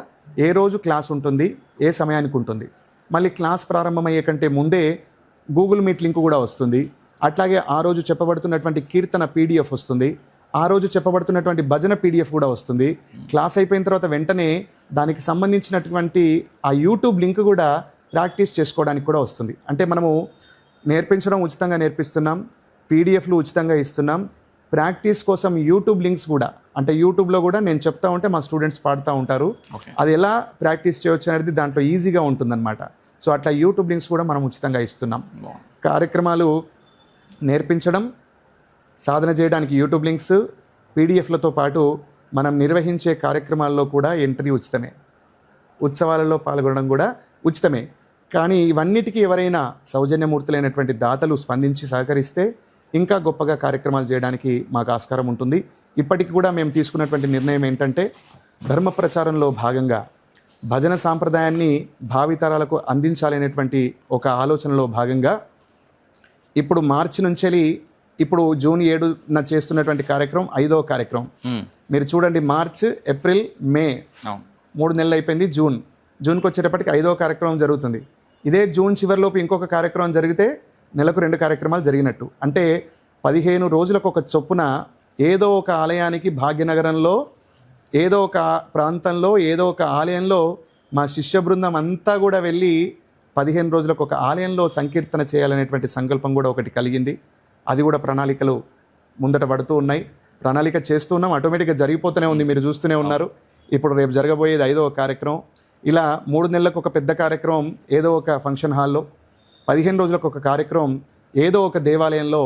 [SPEAKER 1] ఏ రోజు క్లాస్ ఉంటుంది, ఏ సమయానికి ఉంటుంది, మళ్ళీ క్లాస్ ప్రారంభమయ్యే కంటే ముందే గూగుల్ మీట్ లింక్ కూడా వస్తుంది. అట్లాగే ఆ రోజు చెప్పబడుతున్నటువంటి కీర్తన PDF వస్తుంది. ఆ రోజు చెప్పబడుతున్నటువంటి భజన PDF కూడా వస్తుంది. క్లాస్ అయిపోయిన తర్వాత వెంటనే దానికి సంబంధించినటువంటి ఆ యూట్యూబ్ లింక్ కూడా ప్రాక్టీస్ చేసుకోవడానికి కూడా వస్తుంది. అంటే మనము నేర్పించడం ఉచితంగా నేర్పిస్తున్నాం, PDFలు ఉచితంగా ఇస్తున్నాం. ప్రాక్టీస్ కోసం యూట్యూబ్ లింక్స్ కూడా, అంటే యూట్యూబ్లో కూడా నేను చెప్తా ఉంటే మా స్టూడెంట్స్ పాడుతూ ఉంటారు. అది ఎలా ప్రాక్టీస్ చేయవచ్చు అనేది దాంట్లో ఈజీగా ఉంటుందన్నమాట. సో అట్లా యూట్యూబ్ లింక్స్ కూడా మనం ఉచితంగా ఇస్తున్నాం. కార్యక్రమాలు నేర్పించడం, సాధన చేయడానికి యూట్యూబ్ లింక్స్, PDFలతో పాటు మనం నిర్వహించే కార్యక్రమాల్లో కూడా ఎంట్రీ ఉచితమే, ఉత్సవాలలో పాల్గొనడం కూడా ఉచితమే. కానీ ఇవన్నిటికీ ఎవరైనా సౌజన్యమూర్తులైనటువంటి దాతలు స్పందించి సహకరిస్తే ఇంకా గొప్పగా కార్యక్రమాలు చేయడానికి మాకు ఆస్కారం ఉంటుంది. ఇప్పటికి కూడా మేము తీసుకున్నటువంటి నిర్ణయం ఏంటంటే, ధర్మ ప్రచారంలో భాగంగా భజన సాంప్రదాయాన్ని భావితరాలకు అందించాలనేటువంటి ఒక ఆలోచనలో భాగంగా ఇప్పుడు మార్చి నుంచి ఇప్పుడు జూన్ 7న చేస్తున్నటువంటి కార్యక్రమం 5వ కార్యక్రమం. మీరు చూడండి, మార్చ్, ఏప్రిల్, మే 3 నెలలు అయిపోయింది. జూన్కి వచ్చేటప్పటికి 5వ కార్యక్రమం జరుగుతుంది. ఇదే జూన్ చివరిలోపు ఇంకొక కార్యక్రమం జరిగితే నెలకు 2 కార్యక్రమాలు జరిగినట్టు. అంటే 15 రోజులకు ఒక చొప్పున ఏదో ఒక ఆలయానికి, భాగ్యనగరంలో ఏదో ఒక ప్రాంతంలో ఏదో ఒక ఆలయంలో మా శిష్య బృందం అంతా కూడా వెళ్ళి 15 రోజులకు ఒక ఆలయంలో సంకీర్తన చేయాలనేటువంటి సంకల్పం కూడా ఒకటి కలిగింది. అది కూడా ప్రణాళికలు ముందట పడుతూ ఉన్నాయి, ప్రణాళిక చేస్తూ ఉన్నాం. ఆటోమేటిక్గా జరిగిపోతూనే ఉంది, మీరు చూస్తూనే ఉన్నారు. ఇప్పుడు రేపు జరగబోయేది 5వ కార్యక్రమం. ఇలా 3 నెలలకు ఒక పెద్ద కార్యక్రమం ఏదో ఒక ఫంక్షన్ హాల్లో, 15 రోజులకు ఒక కార్యక్రమం ఏదో ఒక దేవాలయంలో.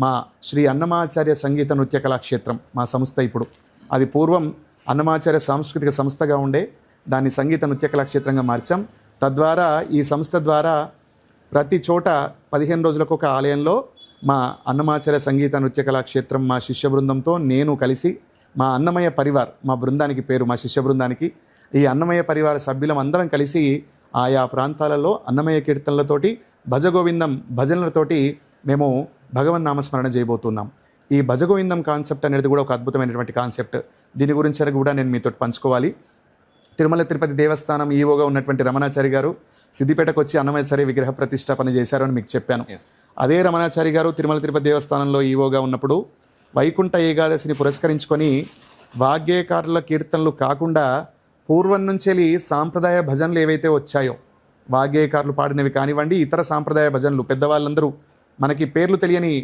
[SPEAKER 1] మా శ్రీ అన్నమాచార్య సంగీత నృత్య కళాక్షేత్రం మా సంస్థ. ఇప్పుడు అది పూర్వం అన్నమాచార్య సాంస్కృతిక సంస్థగా ఉండే దాన్ని సంగీత నృత్య కళాక్షేత్రంగా మార్చాం. తద్వారా ఈ సంస్థ ద్వారా ప్రతి చోట 15 రోజులకు ఒక ఆలయంలో మా అన్నమాచార్య సంగీత నృత్య కళాక్షేత్రం మా శిష్య బృందంతో నేను కలిసి, మా అన్నమయ్య పరివార్, మా బృందానికి పేరు, మా శిష్య బృందానికి, ఈ అన్నమయ్య పరివార సభ్యులం అందరం కలిసి ఆయా ప్రాంతాలలో అన్నమయ్య కీర్తనలతోటి, భజగోవిందం భజనలతోటి మేము భగవన్ నామస్మరణ చేయబోతున్నాం. ఈ భజగోవిందం కాన్సెప్ట్ అనేది కూడా ఒక అద్భుతమైనటువంటి కాన్సెప్ట్. దీని గురించి కూడా నేను మీతో పంచుకోవాలి. తిరుమల తిరుపతి దేవస్థానం ఈవోగా ఉన్నటువంటి రమణాచారి గారు సిద్దిపేటకు వచ్చి అన్నమాచార్య విగ్రహ ప్రతిష్టాపన చేశారు అని మీకు చెప్పాను. అదే రమణాచారి గారు తిరుమల తిరుపతి దేవస్థానంలో ఈవోగా ఉన్నప్పుడు వైకుంఠ ఏకాదశిని పురస్కరించుకొని వాగ్గేయకారుల కీర్తనలు కాకుండా పూర్వం నుంచి సాంప్రదాయ భజనలు ఏవైతే వచ్చాయో, వాగ్గేయకారులు పాడినవి కానివ్వండి, ఇతర సాంప్రదాయ భజనలు, పెద్దవాళ్ళందరూ మనకి పేర్లు తెలియని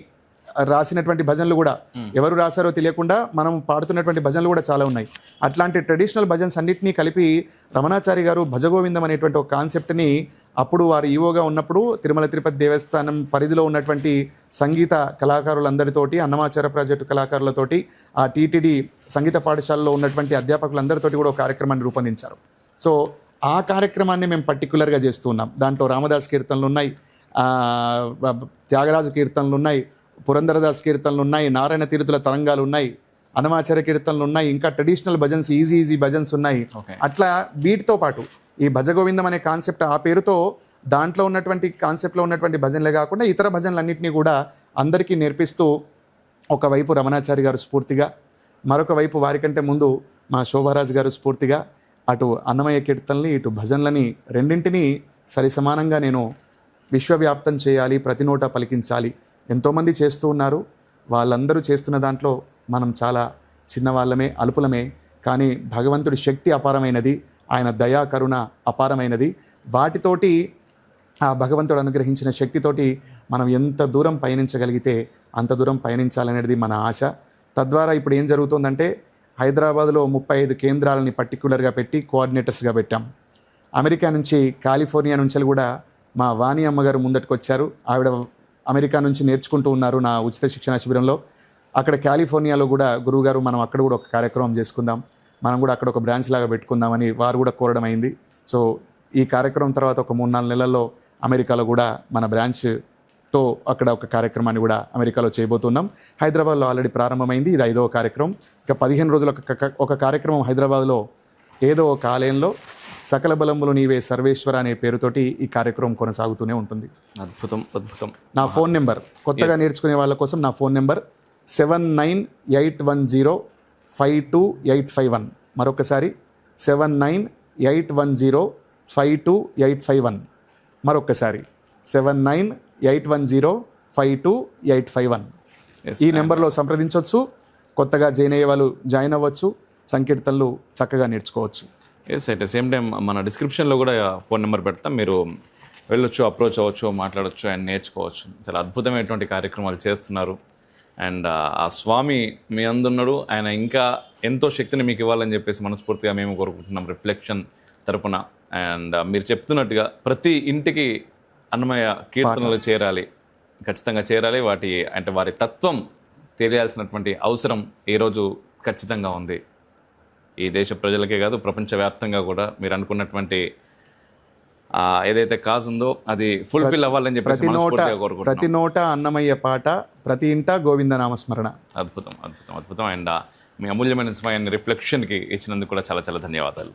[SPEAKER 1] రాసినటువంటి భజనలు కూడా, ఎవరు రాశారో తెలియకుండా మనం పాడుతున్నటువంటి భజనలు కూడా చాలా ఉన్నాయి. అట్లాంటి ట్రెడిషనల్ భజన్స్ అన్నింటినీ కలిపి రమణాచారి గారు భజగోవిందం అనేటువంటి ఒక కాన్సెప్ట్ని అప్పుడు వారు ఈవోగా ఉన్నప్పుడు తిరుమల తిరుపతి దేవస్థానం పరిధిలో ఉన్నటువంటి సంగీత కళాకారులందరితోటి, అన్నమాచార్య ప్రాజెక్టు కళాకారులతోటి, ఆ టీటీడీ సంగీత పాఠశాలలో ఉన్నటువంటి అధ్యాపకులందరితోటి కూడా ఒక కార్యక్రమాన్ని రూపొందించారు. సో ఆ కార్యక్రమాన్ని మేము పర్టికులర్గా చేస్తూ ఉన్నాం. దాంట్లో రామదాస్ కీర్తనలు ఉన్నాయి, త్యాగరాజు కీర్తనలు ఉన్నాయి, పురంధరదాస్ కీర్తనలు ఉన్నాయి, నారాయణ తీర్థుల తరంగాలు ఉన్నాయి, అన్నమాచార్య కీర్తనలు ఉన్నాయి, ఇంకా ట్రెడిషనల్ భజన్స్, ఈజీ భజన్స్ ఉన్నాయి. అట్లా వీటితో పాటు ఈ భజగోవిందం అనే కాన్సెప్ట్, ఆ పేరుతో దాంట్లో ఉన్నటువంటి కాన్సెప్ట్లో ఉన్నటువంటి భజనలే కాకుండా ఇతర భజనలన్నింటినీ కూడా అందరికీ నేర్పిస్తూ, ఒకవైపు రమణాచారి గారు స్ఫూర్తిగా, మరొక వైపు వారికంటే ముందు మా శోభారాజు గారు స్ఫూర్తిగా, అటు అన్నమయ్య కీర్తనల్ని ఇటు భజనలని రెండింటినీ సరిసమానంగా నేను విశ్వవ్యాప్తం చేయాలి, ప్రతి నోట పలికించాలి. ఎంతోమంది చేస్తూ ఉన్నారు, వాళ్ళందరూ చేస్తున్న దాంట్లో మనం చాలా చిన్నవాళ్ళమే, అల్పులమే. కానీ భగవంతుడి శక్తి అపారమైనది, ఆయన దయా కరుణ అపారమైనది. వాటితోటి, ఆ భగవంతుడు అనుగ్రహించిన శక్తితోటి మనం ఎంత దూరం పయనించగలిగితే అంత దూరం పయనించాలనేది మన ఆశ. తద్వారా ఇప్పుడు ఏం జరుగుతుందంటే, హైదరాబాద్లో 35 కేంద్రాలని పర్టికులర్గా పెట్టి కోఆర్డినేటర్స్గా పెట్టాం. అమెరికా నుంచి, కాలిఫోర్నియా నుంచి కూడా మా వాణి అమ్మగారు ముందటికి వచ్చారు. ఆవిడ అమెరికా నుంచి నేర్చుకుంటూ ఉన్నారు నా ఉచిత శిక్షణ శిబిరంలో. అక్కడ కాలిఫోర్నియాలో కూడా గురువుగారు మనం అక్కడ కూడా ఒక కార్యక్రమం చేసుకుందాం, మనం కూడా అక్కడ ఒక బ్రాంచ్ లాగా పెట్టుకుందామని వారు కూడా కోరడం అయింది. సో ఈ కార్యక్రమం తర్వాత ఒక 3-4 నెలల్లో అమెరికాలో కూడా మన బ్రాంచ్ తో అక్కడ ఒక కార్యక్రమాన్ని కూడా అమెరికాలో చేయబోతున్నాం. హైదరాబాద్లో ఆల్రెడీ ప్రారంభమైంది, ఇది 5వ కార్యక్రమం. ఇక 15 రోజుల ఒక కార్యక్రమం హైదరాబాద్లో ఏదో ఒక ఆలయంలో సకల బలములు నీవే సర్వేశ్వర అనే పేరుతోటి ఈ కార్యక్రమం కొనసాగుతూనే ఉంటుంది.
[SPEAKER 4] అద్భుతం, అద్భుతం.
[SPEAKER 1] నా ఫోన్ నెంబర్, కొత్తగా నేర్చుకునే వాళ్ళ కోసం నా ఫోన్ నెంబర్ 7981052851. మరొకసారి 7981052851. మరొకసారి 7981052851. ఈ నెంబర్లో సంప్రదించవచ్చు. కొత్తగా జాయిన్ అయ్యే వాళ్ళు జాయిన్ అవ్వచ్చు, సంకీర్తనలు చక్కగా నేర్చుకోవచ్చు.
[SPEAKER 4] Yes, at the same time మన డిస్క్రిప్షన్లో కూడా ఫోన్ నెంబర్ పెడతాం, మీరు వెళ్ళొచ్చు, అప్రోచ్ అవ్వచ్చు, మాట్లాడవచ్చు అండ్ నేర్చుకోవచ్చు. చాలా అద్భుతమైనటువంటి కార్యక్రమాలు చేస్తున్నారు. అండ్ ఆ స్వామి మీ అందున్నాడు, ఆయన ఇంకా ఎంతో శక్తిని మీకు ఇవ్వాలని చెప్పేసి మనస్ఫూర్తిగా మేము కోరుకుంటున్నాం రిఫ్లెక్షన్ తరపున. అండ్ మీరు చెప్తున్నట్టుగా ప్రతి ఇంటికి అన్నమయ్య కీర్తనలు చేరాలి, ఖచ్చితంగా చేరాలి. వారి తత్వం తెలియాల్సినటువంటి అవసరం ఈరోజు ఖచ్చితంగా ఉంది. ఈ దేశ ప్రజలకే కాదు, ప్రపంచవ్యాప్తంగా కూడా మీరు అనుకున్నటువంటి ఏదైతే కాజ్ ఉందో అది ఫుల్ఫిల్ అవ్వాలని చెప్పేసి మనస్ఫూర్తిగా కోరుకుంటున్నాం.
[SPEAKER 1] ప్రతి నోట అన్నమయ్య పాట, ప్రతి ఇంట గోవింద నామస్మరణ.
[SPEAKER 4] అద్భుతం, అద్భుతం, అద్భుతం. అండ్ మీ అమూల్యమైన సమయాన్ని రిఫ్లెక్షన్కి ఇచ్చినందుకు కూడా చాలా చాలా ధన్యవాదాలు.